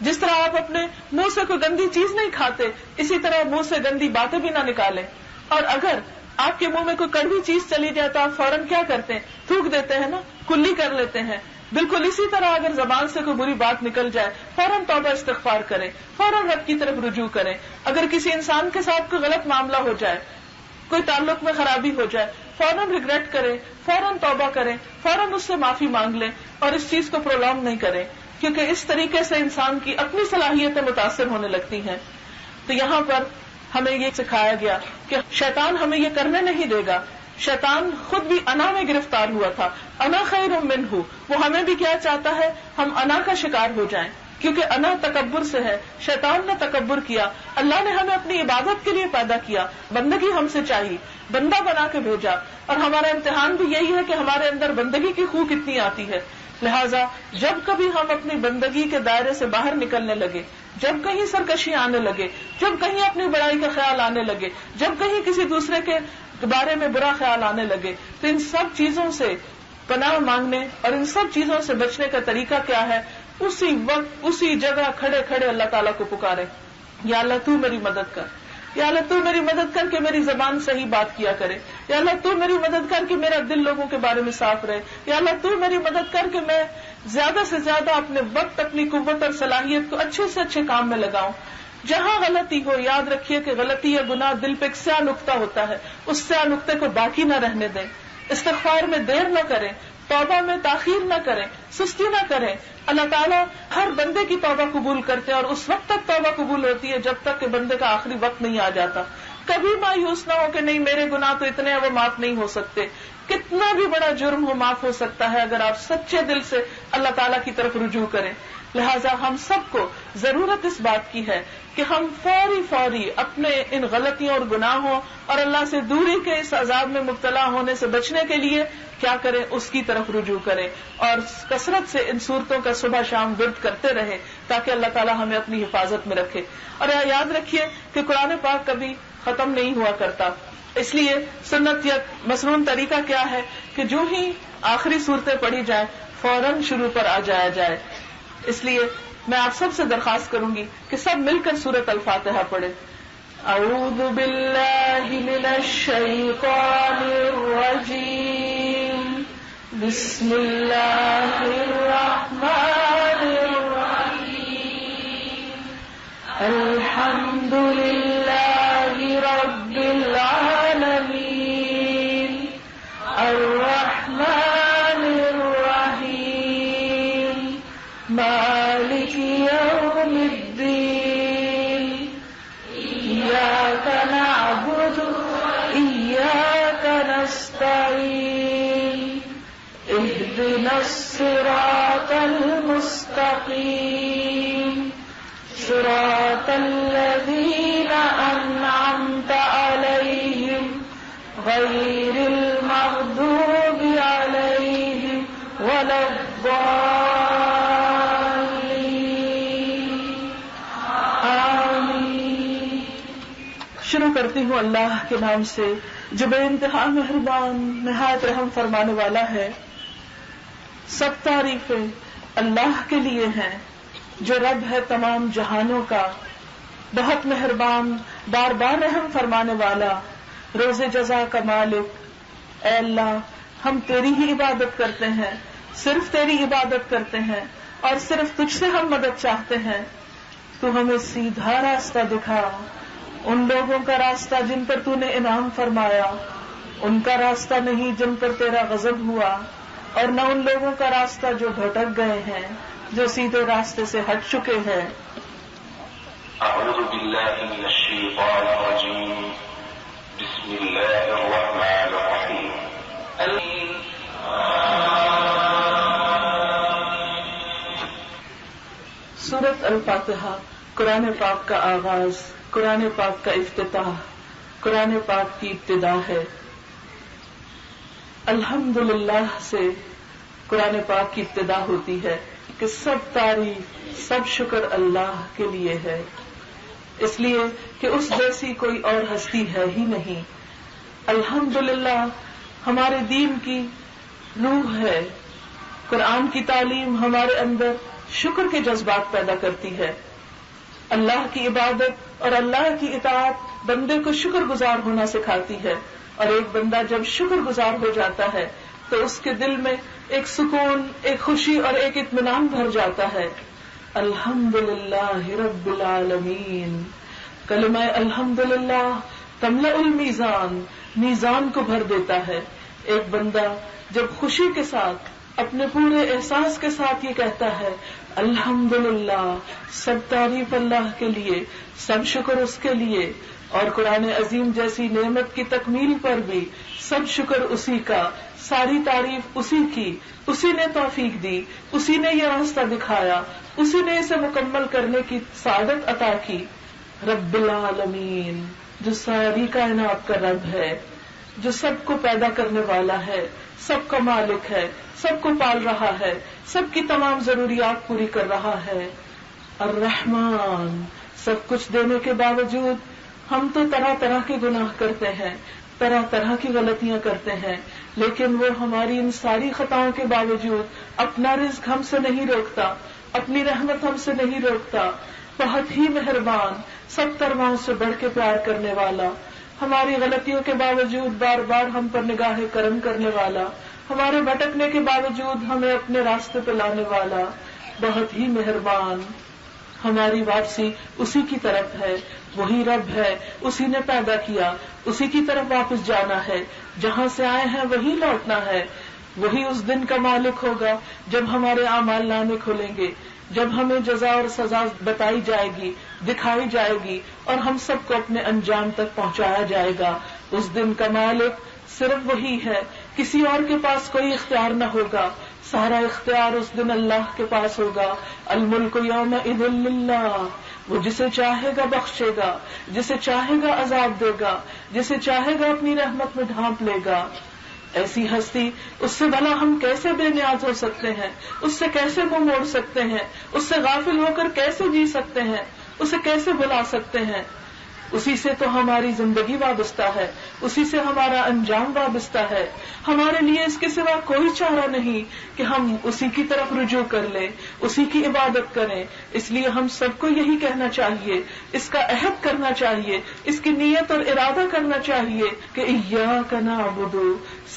جس طرح آپ اپنے منہ سے کوئی گندی چیز نہیں کھاتے، اسی طرح منہ سے گندی باتیں بھی نہ نکالیں. اور اگر آپ کے منہ میں کوئی کڑوی چیز چلی جائے تو آپ فوراً کیا کرتے ہیں؟ تھوک دیتے ہیں نا، کلی کر لیتے ہیں. بالکل اسی طرح اگر زبان سے کوئی بری بات نکل جائے فوراً توبہ استغفار کریں، فوراً رب کی طرف رجوع کریں. اگر کسی انسان کے ساتھ کوئی غلط معاملہ ہو جائے، کوئی تعلق میں خرابی ہو جائے، فوراً ریگریٹ کریں، فوراً توبہ کریں، فوراً اس سے معافی مانگ لیں، اور اس چیز کو پرولونگ نہیں کریں، کیونکہ اس طریقے سے انسان کی اپنی صلاحیتیں متاثر ہونے لگتی ہیں. تو یہاں پر ہمیں یہ سکھایا گیا کہ شیطان ہمیں یہ کرنے نہیں دے گا. شیطان خود بھی انا میں گرفتار ہوا تھا، انا خیر منہ. وہ ہمیں بھی کیا چاہتا ہے؟ ہم انا کا شکار ہو جائیں، کیونکہ انا تکبر سے ہے. شیطان نے تکبر کیا. اللہ نے ہمیں اپنی عبادت کے لیے پیدا کیا، بندگی ہم سے چاہیے، بندہ بنا کے بھیجا، اور ہمارا امتحان بھی یہی ہے کہ ہمارے اندر بندگی کی خو کتنی آتی ہے. لہٰذا جب کبھی ہم اپنی بندگی کے دائرے سے باہر نکلنے لگے، جب کہیں سرکشی آنے لگے، جب کہیں اپنی بڑائی کا خیال آنے لگے، جب کہیں کسی دوسرے کے بارے میں برا خیال آنے لگے، تو ان سب چیزوں سے پناہ مانگنے اور ان سب چیزوں سے بچنے کا طریقہ کیا ہے؟ اسی وقت اسی جگہ کھڑے کھڑے اللہ تعالیٰ کو پکارے، یا اللہ تو میری مدد کر، یا اللہ تو میری مدد کر کے میری زبان صحیح بات کیا کرے، یا اللہ تو میری مدد کر کے میرا دل لوگوں کے بارے میں صاف رہے، یا اللہ تو میری مدد کر کے میں زیادہ سے زیادہ اپنے وقت، اپنی قوت اور صلاحیت کو اچھے سے اچھے کام میں لگاؤں۔ جہاں غلطی ہو، یاد رکھیے کہ غلطی یا گناہ دل پہ ایک سیاہ نقطہ ہوتا ہے، اس سیاہ نقطے کو باقی نہ رہنے دیں، استغفار میں دیر نہ کریں، توبہ میں تاخیر نہ کریں، سستی نہ کریں۔ اللہ تعالیٰ ہر بندے کی توبہ قبول کرتے ہیں، اور اس وقت تک توبہ قبول ہوتی ہے جب تک کہ بندے کا آخری وقت نہیں آ جاتا۔ کبھی مایوس نہ ہو کہ نہیں میرے گناہ تو اتنے ہیں وہ معاف نہیں ہو سکتے۔ کتنا بھی بڑا جرم ہو معاف ہو سکتا ہے اگر آپ سچے دل سے اللہ تعالیٰ کی طرف رجوع کریں۔ لہٰذا ہم سب کو ضرورت اس بات کی ہے کہ ہم فوری اپنے ان غلطیوں اور گناہوں اور اللہ سے دوری کے اس عذاب میں مبتلا ہونے سے بچنے کے لیے کیا کریں؟ اس کی طرف رجوع کریں اور کثرت سے ان صورتوں کا صبح شام ورد کرتے رہیں تاکہ اللہ تعالیٰ ہمیں اپنی حفاظت میں رکھے۔ اور یاد رکھیے کہ قرآن پاک کبھی ختم نہیں ہوا کرتا، اس لیے سنت یا مسنون طریقہ کیا ہے کہ جو ہی آخری صورتیں پڑھی جائیں فوراً شروع پر آ جایا جائے۔ اس لیے میں آپ سب سے درخواست کروں گی کہ سب مل کر سورۃ الفاتحہ پڑھیں۔ اعوذ باللہ من الشیطان الرجیم، بسم اللہ الرحمن الرحیم، الحمد للہ رب العالمین، الرحمن الرحیم، مالک یوم الدین، ایاک نعبد ایاک نستعین، اہدنا الصراط المستقیم، صراط الذین انعمت علیہم غیر المغضوب علیہم ولا الضالین، آمین۔ شروع کرتی ہوں اللہ کے نام سے جو بے انتہا مہربان نہایت رحم فرمانے والا ہے۔ سب تعریفیں اللہ کے لیے ہیں جو رب ہے تمام جہانوں کا، بہت مہربان بار بار رحم فرمانے والا، روز جزا کا مالک۔ اے اللہ ہم تیری ہی عبادت کرتے ہیں، صرف تیری عبادت کرتے ہیں اور صرف تجھ سے ہم مدد چاہتے ہیں۔ تو ہمیں سیدھا راستہ دکھا، ان لوگوں کا راستہ جن پر تو نے انعام فرمایا، ان کا راستہ نہیں جن پر تیرا غضب ہوا، اور نہ ان لوگوں کا راستہ جو بھٹک گئے ہیں، جو سیدھے راستے سے ہٹ چکے ہیں۔ اعوذ باللہ من الشیطان الرجیم، بسم اللہ الرحمن الرحیم۔ سورۃ الفاتحہ قرآن پاک کا آغاز، قرآن پاک کا افتتاح، قرآن پاک کی ابتدا ہے۔ الحمدللہ سے قرآن پاک کی ابتدا ہوتی ہے کہ سب تعریف سب شکر اللہ کے لیے ہے، اس لیے کہ اس جیسی کوئی اور ہستی ہے ہی نہیں۔ الحمدللہ ہمارے دین کی روح ہے، قرآن کی تعلیم ہمارے اندر شکر کے جذبات پیدا کرتی ہے۔ اللہ کی عبادت اور اللہ کی اطاعت بندے کو شکر گزار ہونا سکھاتی ہے، اور ایک بندہ جب شکر گزار ہو جاتا ہے تو اس کے دل میں ایک سکون، ایک خوشی اور ایک اطمینان بھر جاتا ہے۔ الحمدللہ رب العالمین، کلمہ الحمدللہ تملأ المیزان، میزان کو بھر دیتا ہے۔ ایک بندہ جب خوشی کے ساتھ اپنے پورے احساس کے ساتھ یہ کہتا ہے الحمدللہ، سب تعریف اللہ کے لیے، سب شکر اس کے لیے، اور قرآن عظیم جیسی نعمت کی تکمیل پر بھی سب شکر اسی کا، ساری تعریف اسی کی، اسی نے توفیق دی، اسی نے یہ راستہ دکھایا، اسی نے اسے مکمل کرنے کی سعادت عطا کی۔ رب العالمین، جو ساری کائنات کا رب ہے، جو سب کو پیدا کرنے والا ہے، سب کا مالک ہے، سب کو پال رہا ہے، سب کی تمام ضروریات پوری کر رہا ہے۔ الرحمن. سب کچھ دینے کے باوجود ہم تو طرح طرح کے گناہ کرتے ہیں, طرح طرح کی غلطیاں کرتے ہیں, لیکن وہ ہماری ان ساری خطاؤں کے باوجود اپنا رزق ہم سے نہیں روکتا, اپنی رحمت ہم سے نہیں روکتا. بہت ہی مہربان, سب ترواں سے بڑھ کے پیار کرنے والا, ہماری غلطیوں کے باوجود بار بار ہم پر نگاہ کرم کرنے والا, ہمارے بھٹکنے کے باوجود ہمیں اپنے راستے پہ لانے والا, بہت ہی مہربان. ہماری واپسی اسی کی طرف ہے, وہی رب ہے, اسی نے پیدا کیا, اسی کی طرف واپس جانا ہے, جہاں سے آئے ہیں وہی لوٹنا ہے. وہی اس دن کا مالک ہوگا جب ہمارے اعمال نامے کھلیں گے, جب ہمیں جزا اور سزا بتائی جائے گی, دکھائی جائے گی, اور ہم سب کو اپنے انجام تک پہنچایا جائے گا. اس دن کا مالک صرف وہی ہے, کسی اور کے پاس کوئی اختیار نہ ہوگا, سارا اختیار اس دن اللہ کے پاس ہوگا. الملک یومئذ للہ, وہ جسے چاہے گا بخشے گا, جسے چاہے گا عذاب دے گا, جسے چاہے گا اپنی رحمت میں ڈھانپ لے گا. ایسی ہستی, اس سے بھلا ہم کیسے بے نیاز ہو سکتے ہیں, اس سے کیسے منہ موڑ سکتے ہیں, اس سے غافل ہو کر کیسے جی سکتے ہیں, اسے کیسے بھلا سکتے ہیں. اسی سے تو ہماری زندگی وابستہ ہے, اسی سے ہمارا انجام وابستہ ہے. ہمارے لیے اس کے سوا کوئی چارہ نہیں کہ ہم اسی کی طرف رجوع کر لیں, اسی کی عبادت کریں. اس لیے ہم سب کو یہی کہنا چاہیے, اس کا عہد کرنا چاہیے, اس کی نیت اور ارادہ کرنا چاہیے کہ ایاک نعبد,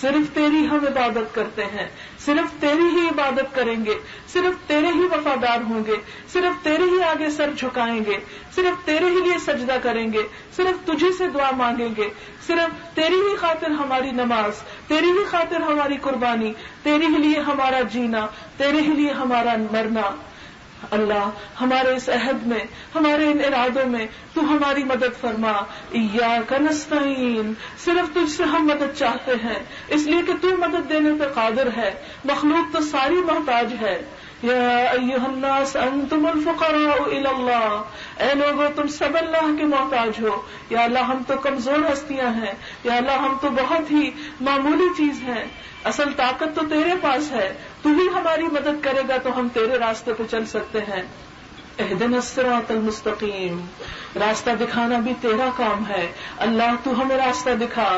صرف تیری ہم عبادت کرتے ہیں, صرف تیری ہی عبادت کریں گے, صرف تیرے ہی وفادار ہوں گے, صرف تیرے ہی آگے سر جھکائیں گے, صرف تیرے ہی لیے سجدہ کریں گے, صرف تجھے سے دعا مانگیں گے, صرف تیری ہی خاطر ہماری نماز, تیری ہی خاطر ہماری قربانی, تیری ہی لیے ہمارا جینا, تیرے ہی لیے ہمارا مرنا. اللہ, ہمارے اس عہد میں, ہمارے ان ارادوں میں تو ہماری مدد فرما. ایاک نستعین, صرف تجھ سے ہم مدد چاہتے ہیں, اس لیے کہ تو مدد دینے پہ قادر ہے, مخلوق تو ساری محتاج ہے. یا ایھا الناس انتم الفقراء الی اللہ, اے لوگو تم سب اللہ کے محتاج ہو. یا اللہ, ہم تو کمزور ہستیاں ہیں, یا اللہ ہم تو بہت ہی معمولی چیز ہیں, اصل طاقت تو تیرے پاس ہے, تو ہی ہماری مدد کرے گا تو ہم تیرے راستے پہ چل سکتے ہیں. اہدنا الصراط المستقیم, راستہ دکھانا بھی تیرا کام ہے. اللہ تو ہمیں راستہ دکھا,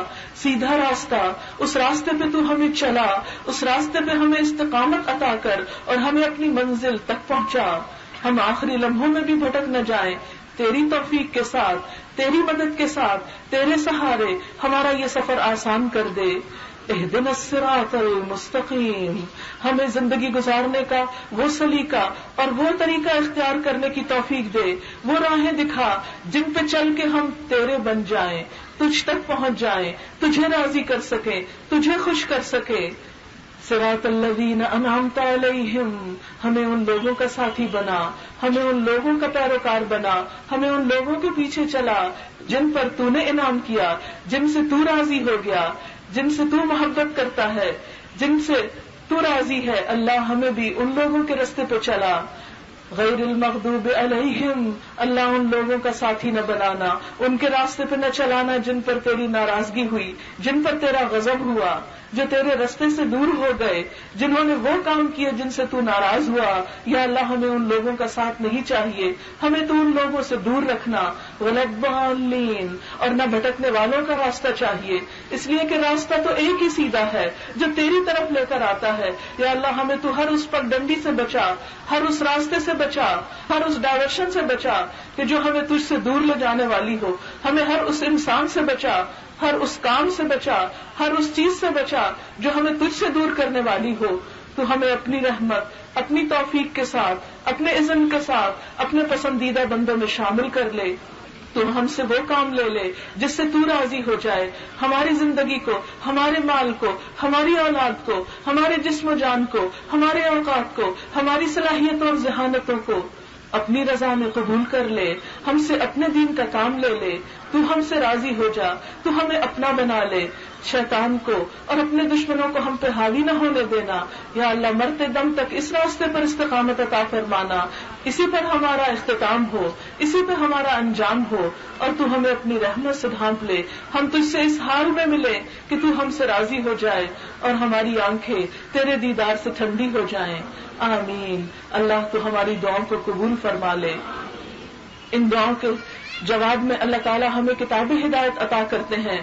سیدھا راستہ, اس راستے پہ تو ہمیں چلا, اس راستے پہ ہمیں استقامت عطا کر اور ہمیں اپنی منزل تک پہنچا. ہم آخری لمحوں میں بھی بھٹک نہ جائیں. تیری توفیق کے ساتھ, تیری مدد کے ساتھ, تیرے سہارے ہمارا یہ سفر آسان کر دے. اہدنا الصراط المستقیم, ہمیں زندگی گزارنے کا وہ سلیقہ اور وہ طریقہ اختیار کرنے کی توفیق دے, وہ راہیں دکھا جن پہ چل کے ہم تیرے بن جائیں, تجھ تک پہنچ جائیں, تجھے راضی کر سکیں, تجھے خوش کر سکیں. صراط الذین انعمت علیہم, ہمیں ان لوگوں کا ساتھی بنا, ہمیں ان لوگوں کا پیروکار بنا, ہمیں ان لوگوں کے پیچھے چلا جن پر تو نے انعام کیا, جن سے تو راضی ہو گیا, جن سے تو محبت کرتا ہے, جن سے تو راضی ہے. اللہ, ہمیں بھی ان لوگوں کے راستے پہ چلا. غیر المغضوب علیہم, اللہ ان لوگوں کا ساتھی نہ بنانا, ان کے راستے پہ نہ چلانا جن پر تیری ناراضگی ہوئی, جن پر تیرا غضب ہوا, جو تیرے راستے سے دور ہو گئے, جنہوں نے وہ کام کیے جن سے تو ناراض ہوا. یا اللہ, ہمیں ان لوگوں کا ساتھ نہیں چاہیے, ہمیں تو ان لوگوں سے دور رکھنا. وَلَضَّالِّينَ, اور نہ بھٹکنے والوں کا راستہ چاہیے, اس لیے کہ راستہ تو ایک ہی سیدھا ہے جو تیری طرف لے کر آتا ہے. یا اللہ, ہمیں تو ہر اس پگڈنڈی سے بچا, ہر اس راستے سے بچا, ہر اس ڈائیورشن سے بچا کہ جو ہمیں تجھ سے دور لے جانے والی ہو. ہمیں ہر اس انسان سے بچا, ہر اس کام سے بچا, ہر اس چیز سے بچا جو ہمیں تجھ سے دور کرنے والی ہو. تو ہمیں اپنی رحمت, اپنی توفیق کے ساتھ, اپنے اذن کے ساتھ اپنے پسندیدہ بندوں میں شامل کر لے. تو ہم سے وہ کام لے لے جس سے تو راضی ہو جائے. ہماری زندگی کو, ہمارے مال کو, ہماری اولاد کو, ہمارے جسم و جان کو, ہمارے اوقات کو, ہماری صلاحیتوں اور ذہانتوں کو اپنی رضا میں قبول کر لے. ہم سے اپنے دین کا کام لے لے. تو ہم سے راضی ہو جا, تو ہمیں اپنا بنا لے. شیطان کو اور اپنے دشمنوں کو ہم پہ حاوی نہ ہونے دینا. یا اللہ, مرتے دم تک اس راستے پر استقامت عطا فرمانا. اسی پر ہمارا اختتام ہو، اسی پہ ہمارا انجام ہو، اور تو ہمیں اپنی رحمت سے ڈھانپ لے، ہم تجھ سے اس حال میں ملے کہ تو ہم سے راضی ہو جائے اور ہماری آنکھیں تیرے دیدار سے ٹھنڈی ہو جائیں۔ آمین۔ اللہ تو ہماری دعاؤں کو قبول فرما لے۔ ان دعاؤں کے جواب میں اللہ تعالی ہمیں کتاب ہدایت عطا کرتے ہیں۔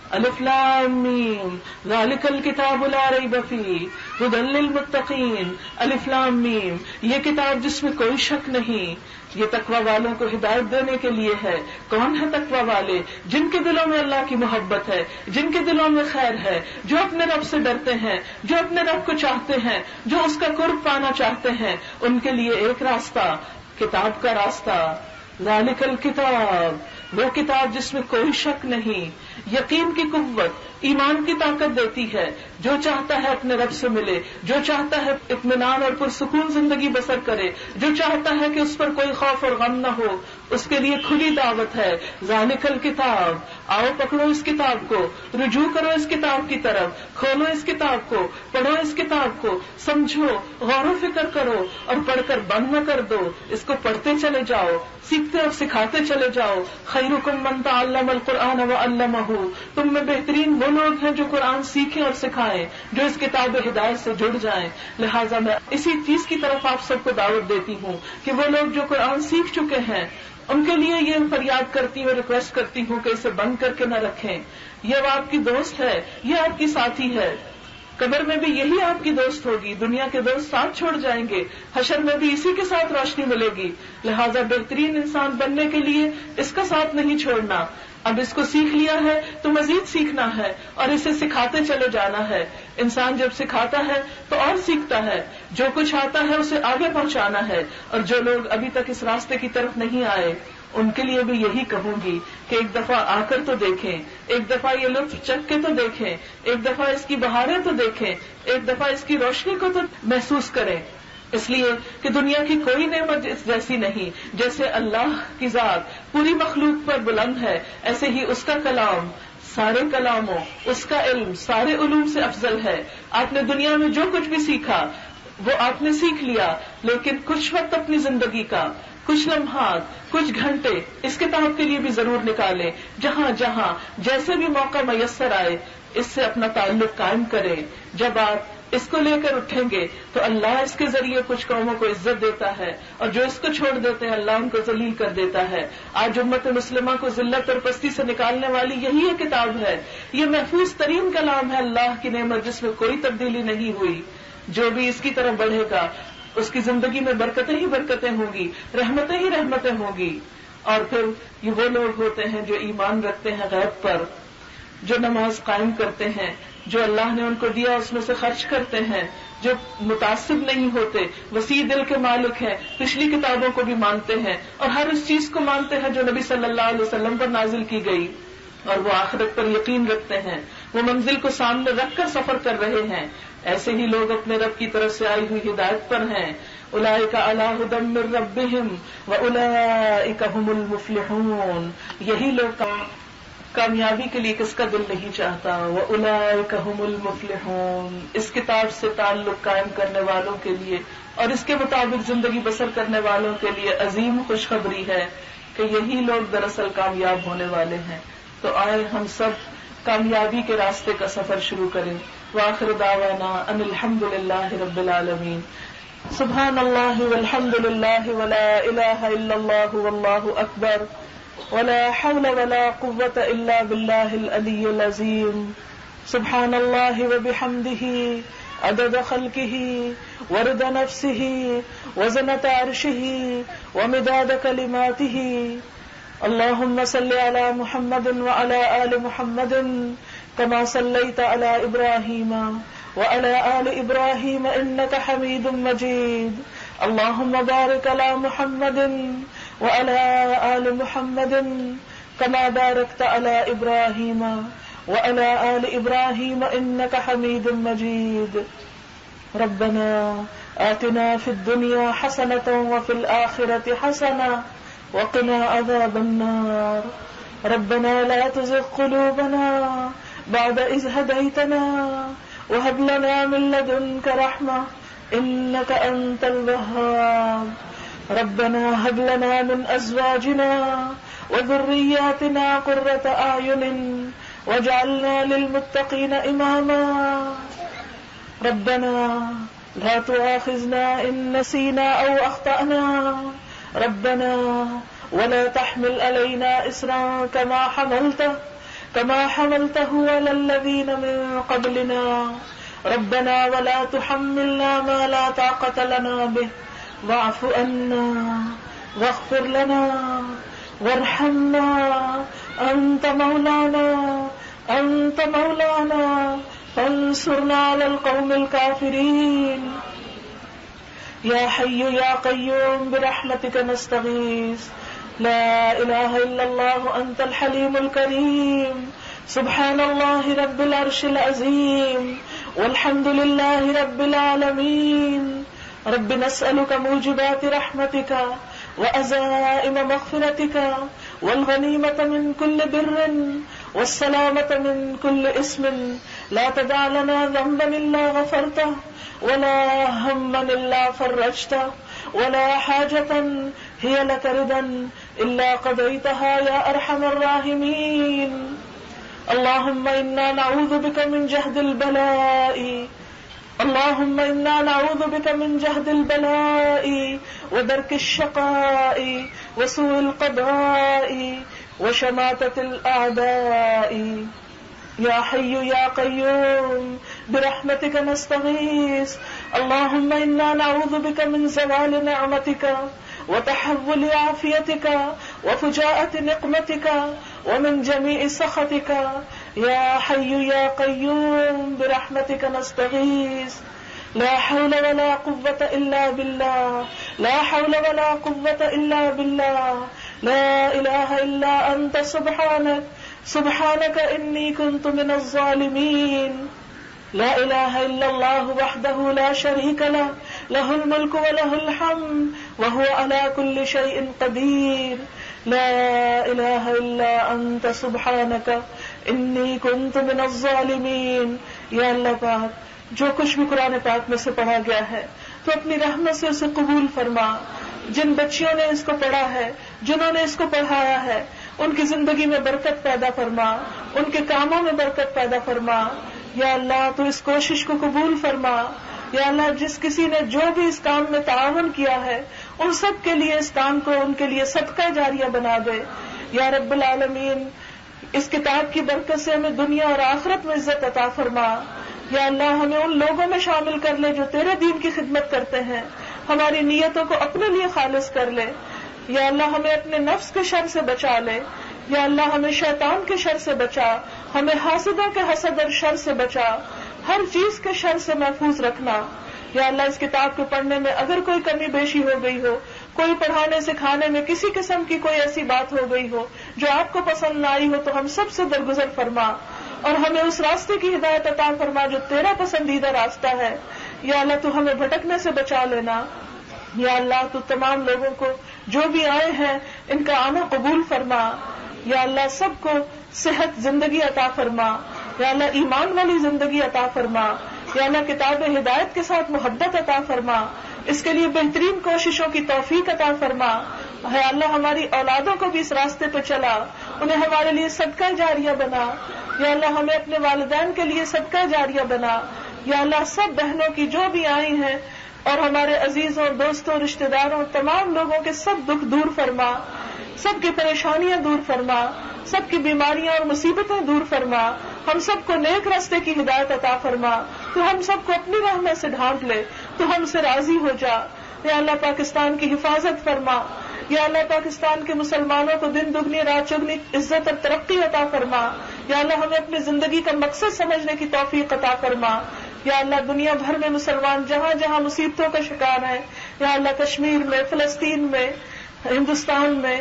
الف لام میم ذالک الکتاب لا ریب فیہ ھدی للمتقین۔ الف لام میم، یہ کتاب جس میں کوئی شک نہیں، یہ تقوی والوں کو ہدایت دینے کے لیے ہے۔ کون ہے تقوی والے؟ جن کے دلوں میں اللہ کی محبت ہے، جن کے دلوں میں خیر ہے، جو اپنے رب سے ڈرتے ہیں، جو اپنے رب کو چاہتے ہیں، جو اس کا قرب پانا چاہتے ہیں، ان کے لیے ایک راستہ، کتاب کا راستہ۔ ذالک الکتاب، وہ کتاب جس میں کوئی شک نہیں، یقین کی قوت، ایمان کی طاقت دیتی ہے۔ جو چاہتا ہے اپنے رب سے ملے، جو چاہتا ہے اطمینان اور پرسکون زندگی بسر کرے، جو چاہتا ہے کہ اس پر کوئی خوف اور غم نہ ہو، اس کے لیے کھلی دعوت ہے۔ ذالک الکتاب، آؤ پکڑو اس کتاب کو، رجوع کرو اس کتاب کی طرف، کھولو اس کتاب کو، پڑھو اس کتاب کو، سمجھو، غور و فکر کرو، اور پڑھ کر بند نہ کر دو، اس کو پڑھتے چلے جاؤ، سیکھتے اور سکھاتے چلے جاؤ۔ خیرکم من تعلم القرآن وعلمہ، تم میں بہترین وہ لوگ ہیں جو قرآن سیکھیں اور سکھائیں، جو اس کتاب ہدایت سے جڑ جائیں۔ لہٰذا میں اسی چیز کی طرف آپ سب کو دعوت دیتی ہوں کہ وہ لوگ جو قرآن سیکھ چکے ہیں، ان کے لیے یہ فریاد کرتی ہوں، ریکویسٹ کرتی ہوں کہ اسے بند کر کے نہ رکھیں۔ یہ اب آپ کی دوست ہے، یہ آپ کی ساتھی ہے۔ قبر میں بھی یہی آپ کی دوست ہوگی، دنیا کے دوست ساتھ چھوڑ جائیں گے، حشر میں بھی اسی کے ساتھ روشنی ملے گی۔ لہٰذا بہترین انسان بننے کے لیے اس کا ساتھ نہیں چھوڑنا۔ اب اس کو سیکھ لیا ہے تو مزید سیکھنا ہے اور اسے سکھاتے چلے جانا ہے۔ انسان جب سکھاتا ہے تو اور سیکھتا ہے، جو کچھ آتا ہے اسے آگے پہنچانا ہے۔ اور جو لوگ ابھی تک اس راستے کی طرف نہیں آئے، ان کے لیے بھی یہی کہوں گی کہ ایک دفعہ آ کر تو دیکھیں، ایک دفعہ یہ لطف چکھ کے تو دیکھیں، ایک دفعہ اس کی بہاریں تو دیکھیں، ایک دفعہ اس کی روشنی کو تو محسوس کریں۔ اس لیے کہ دنیا کی کوئی نعمت اس جیسی نہیں۔ جیسے اللہ کی ذات پوری مخلوق پر بلند ہے، ایسے ہی اس کا کلام سارے کلاموں، اس کا علم سارے علوم سے افضل ہے۔ آپ نے دنیا میں جو کچھ بھی سیکھا وہ آپ نے سیکھ لیا، لیکن کچھ وقت اپنی زندگی کا، کچھ لمحات، کچھ گھنٹے اس کتاب کے لیے بھی ضرور نکالیں۔ جہاں جہاں جیسے بھی موقع میسر آئے اس سے اپنا تعلق قائم کریں۔ جب آپ اس کو لے کر اٹھیں گے تو اللہ اس کے ذریعے کچھ قوموں کو عزت دیتا ہے، اور جو اس کو چھوڑ دیتے ہیں اللہ ان کو ذلیل کر دیتا ہے۔ آج امت مسلمہ کو ذلت اور پستی سے نکالنے والی یہی یہ کتاب ہے۔ یہ محفوظ ترین کلام ہے اللہ کی نعمت، جس میں کوئی تبدیلی نہیں ہوئی۔ جو بھی اس کی طرف بڑھے گا اس کی زندگی میں برکتیں ہی برکتیں ہوں گی، رحمتیں ہی رحمتیں ہوں گی۔ اور پھر یہ وہ لوگ ہوتے ہیں جو ایمان رکھتے ہیں غیب پر، جو نماز قائم کرتے ہیں، جو اللہ نے ان کو دیا اس میں سے خرچ کرتے ہیں، جو متعصب نہیں ہوتے، وسیع دل کے مالک ہیں، پچھلی کتابوں کو بھی مانتے ہیں اور ہر اس چیز کو مانتے ہیں جو نبی صلی اللہ علیہ وسلم پر نازل کی گئی، اور وہ آخرت پر یقین رکھتے ہیں، وہ منزل کو سامنے رکھ کر سفر کر رہے ہیں۔ ایسے ہی لوگ اپنے رب کی طرف سے آئی ہوئی ہدایت پر ہیں۔ اولئک علی ھدی من ربہم واولئک ھم المفلحون۔ یہی لوگ کامیابی کے لیے کس کا دل نہیں چاہتا؟ وَأُولَئِكَ هُمُ الْمُفْلِحُونَ۔ اس کتاب سے تعلق قائم کرنے والوں کے لیے اور اس کے مطابق زندگی بسر کرنے والوں کے لیے عظیم خوشخبری ہے کہ یہی لوگ دراصل کامیاب ہونے والے ہیں۔ تو آئے ہم سب کامیابی کے راستے کا سفر شروع کریں۔ وآخر دعوانا ان الحمد للہ رب العالمین۔ سبحان اللہ والحمد للہ ولا الہ الا اللہ واللہ اکبر ولا حول ولا قوة الا باللہ العلی العظیم۔ سبحان اللہ وبحمدہ عدد خلقہ ورضا نفسہ وزنة عرشہ ومداد کلماتہ۔ اللہم صل علی محمد وعلی آل محمد كما صلیت علی ابراہیم وعلی آل ابراہیم انک حمید مجید۔ اللہم بارک علی محمد وعلى آل محمد كما باركت على إبراهيم وعلى آل إبراهيم إنك حميد مجيد۔ ربنا آتنا في الدنيا حسنة وفي الآخرة حسنة وقنا عذاب النار۔ ربنا لا تزغ قلوبنا بعد إذ هديتنا وهب لنا من لدنك رحمة إنك أنت الوهاب۔ ربنا هب لنا من أزواجنا وذرياتنا قرة أعين واجعلنا للمتقين إماما ربنا لا تؤاخذنا إن نسينا أو أخطأنا ربنا ولا تحمل علينا إصرا كما حملته على الذين من قبلنا ربنا ولا تحملنا ما لا طاقة لنا به واعف عنا واغفر لنا وارحمنا أنت مولانا فانصرنا على القوم الكافرين يا حي يا قيوم برحمتك نستغيث لا إله إلا الله أنت الحليم الكريم سبحان الله رب العرش العظيم والحمد لله رب العالمين رب نسألك موجبات رحمتك وعزائم مغفرتك والغنيمة من كل بر والسلامة من كل اسم لا تدع لنا ذنبا إلا غفرته ولا هما إلا فرجته ولا حاجة هي لك رضا إلا قضيتها يا أرحم الراحمين اللهم إنا نعوذ بك من جهد البلاء اللهم إنا نعوذ بك من جهد البلاء ودرك الشقاء وسوء القضاء وشماتة الأعداء يا حي يا قيوم برحمتك نستغيث اللهم إنا نعوذ بك من زوال نعمتك وتحول عافيتك وفجاءة نقمتك ومن جميع سخطك يا حي يا قيوم برحمتك نستغيث لا حول ولا قوة إلا بالله لا حول ولا قوة إلا بالله لا إله إلا أنت سبحانك إني كنت من الظالمين لا إله إلا الله وحده لا شريك له له الملك وله الحمد وهو على كل شيء قدير لا إله إلا أنت سبحانك إني كنت من الظالمين یا اللہ پاک جو کچھ بھی قرآن پاک میں سے پڑھا گیا ہے تو اپنی رحمت سے اسے قبول فرما جن بچیوں نے اس کو پڑھا ہے جنہوں نے اس کو پڑھایا ہے ان کی زندگی میں برکت پیدا فرما ان کے کاموں میں برکت پیدا فرما یا اللہ تو اس کوشش کو قبول فرما یا اللہ جس کسی نے جو بھی اس کام میں تعاون کیا ہے ان سب کے لیے اس کام کو ان کے لیے صدقہ جاریہ بنا دے یا رب العالمین اس کتاب کی برکت سے ہمیں دنیا اور آخرت میں عزت عطا فرما یا اللہ ہمیں ان لوگوں میں شامل کر لے جو تیرے دین کی خدمت کرتے ہیں ہماری نیتوں کو اپنے لیے خالص کر لے یا اللہ ہمیں اپنے نفس کے شر سے بچا لے یا اللہ ہمیں شیطان کے شر سے بچا ہمیں حاسدوں کے حسد اور شر سے بچا ہر چیز کے شر سے محفوظ رکھنا یا اللہ اس کتاب کو پڑھنے میں اگر کوئی کمی بیشی ہو گئی ہو کوئی پڑھانے سکھانے میں کسی قسم کی کوئی ایسی بات ہو گئی ہو جو آپ کو پسند نہ آئی ہو تو ہم سب سے درگزر فرما اور ہمیں اس راستے کی ہدایت عطا فرما جو تیرا پسندیدہ راستہ ہے یا اللہ تو ہمیں بھٹکنے سے بچا لینا یا اللہ تو تمام لوگوں کو جو بھی آئے ہیں ان کا آنا قبول فرما یا اللہ سب کو صحت زندگی عطا فرما یا اللہ ایمان والی زندگی عطا فرما یا اللہ کتاب ہدایت کے ساتھ محبت عطا فرما اس کے لیے بہترین کوششوں کی توفیق عطا فرما ہے اللہ ہماری اولادوں کو بھی اس راستے پہ چلا انہیں ہمارے لیے صدقہ جاریہ بنا یا اللہ ہمیں اپنے والدین کے لیے صدقہ جاریہ بنا یا اللہ سب بہنوں کی جو بھی آئی ہیں اور ہمارے عزیزوں دوستوں رشتہ داروں تمام لوگوں کے سب دکھ دور فرما سب کی پریشانیاں دور فرما سب کی بیماریاں اور مصیبتیں دور فرما ہم سب کو نیک راستے کی ہدایت عطا فرما تو ہم سب کو اپنی رحمت سے ڈھانپ لے تو ہم سے راضی ہو جا یا اللہ پاکستان کی حفاظت فرما یا اللہ پاکستان کے مسلمانوں کو دن دگنی رات چگنی عزت اور ترقی عطا فرما یا اللہ ہمیں اپنی زندگی کا مقصد سمجھنے کی توفیق عطا فرما یا اللہ دنیا بھر میں مسلمان جہاں جہاں مصیبتوں کا شکار ہے یا اللہ کشمیر میں فلسطین میں ہندوستان میں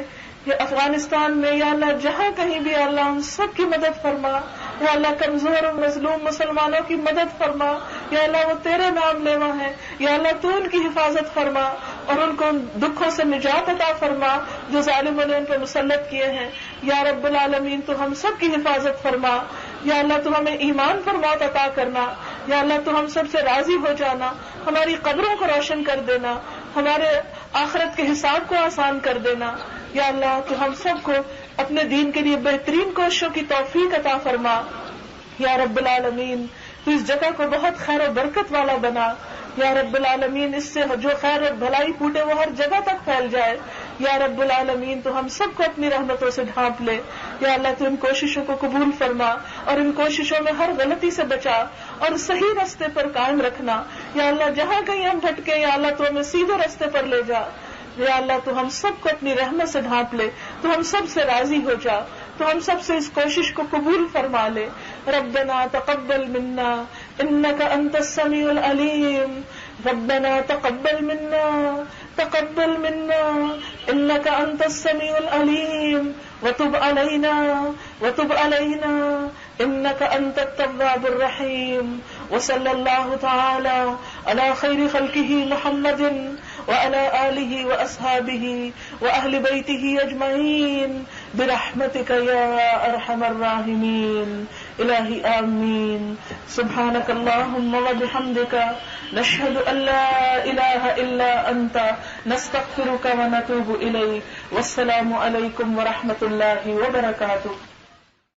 یا افغانستان میں یا اللہ جہاں کہیں بھی اللہ ہم سب کی مدد فرما یا اللہ کمزور اور مظلوم مسلمانوں کی مدد فرما یا اللہ وہ تیرے نام لیوا ہے یا اللہ تو ان کی حفاظت فرما اور ان کو دکھوں سے نجات عطا فرما جو ظالموں نے ان پہ مسلط کیے ہیں یا رب العالمین تو ہم سب کی حفاظت فرما یا اللہ تو ہمیں ایمان پر موت عطا کرنا یا اللہ تو ہم سب سے راضی ہو جانا ہماری قبروں کو روشن کر دینا آخرت کے حساب کو آسان کر دینا. یا اللہ تو ہم سب کو اپنے دین کے لیے بہترین کوششوں کی توفیق عطا فرما. یا رب العالمین تو اس جگہ کو بہت خیر و برکت والا بنا. یا رب العالمین اس سے جو خیر اور بھلائی پھوٹے وہ ہر جگہ تک پھیل جائے. یا رب العالمین تو ہم سب کو اپنی رحمتوں سے ڈھانپ لے. یا اللہ تو ان کوششوں کو قبول فرما اور ان کوششوں میں ہر غلطی سے بچا اور صحیح راستے پر قائم رکھنا. یا اللہ جہاں کہیں ہم بھٹکے یا اللہ تو ہمیں سیدھے راستے پر لے جا. یا اللہ تو ہم سب کو اپنی رحمت سے ڈھانپ لے, تو ہم سب سے راضی ہو جا, تو ہم سب سے اس کوشش کو قبول فرما لے. ربنا تقبل منا انك انت السميع العليم. ربنا تقبل منا انك انت السميع العليم وتب علينا انك انت التواب الرحيم. وصلى الله تعالى على خير خلقه محمد وعلى آله وأصحابه وأهل بيته أجمعين برحمتك يا أرحم الراحمين. إلهي آمين. سبحانك اللهم وبحمدك نشهد أن لا إله إلا أنت نستغفرك ونتوب إليك. والسلام عليكم ورحمة الله وبركاته.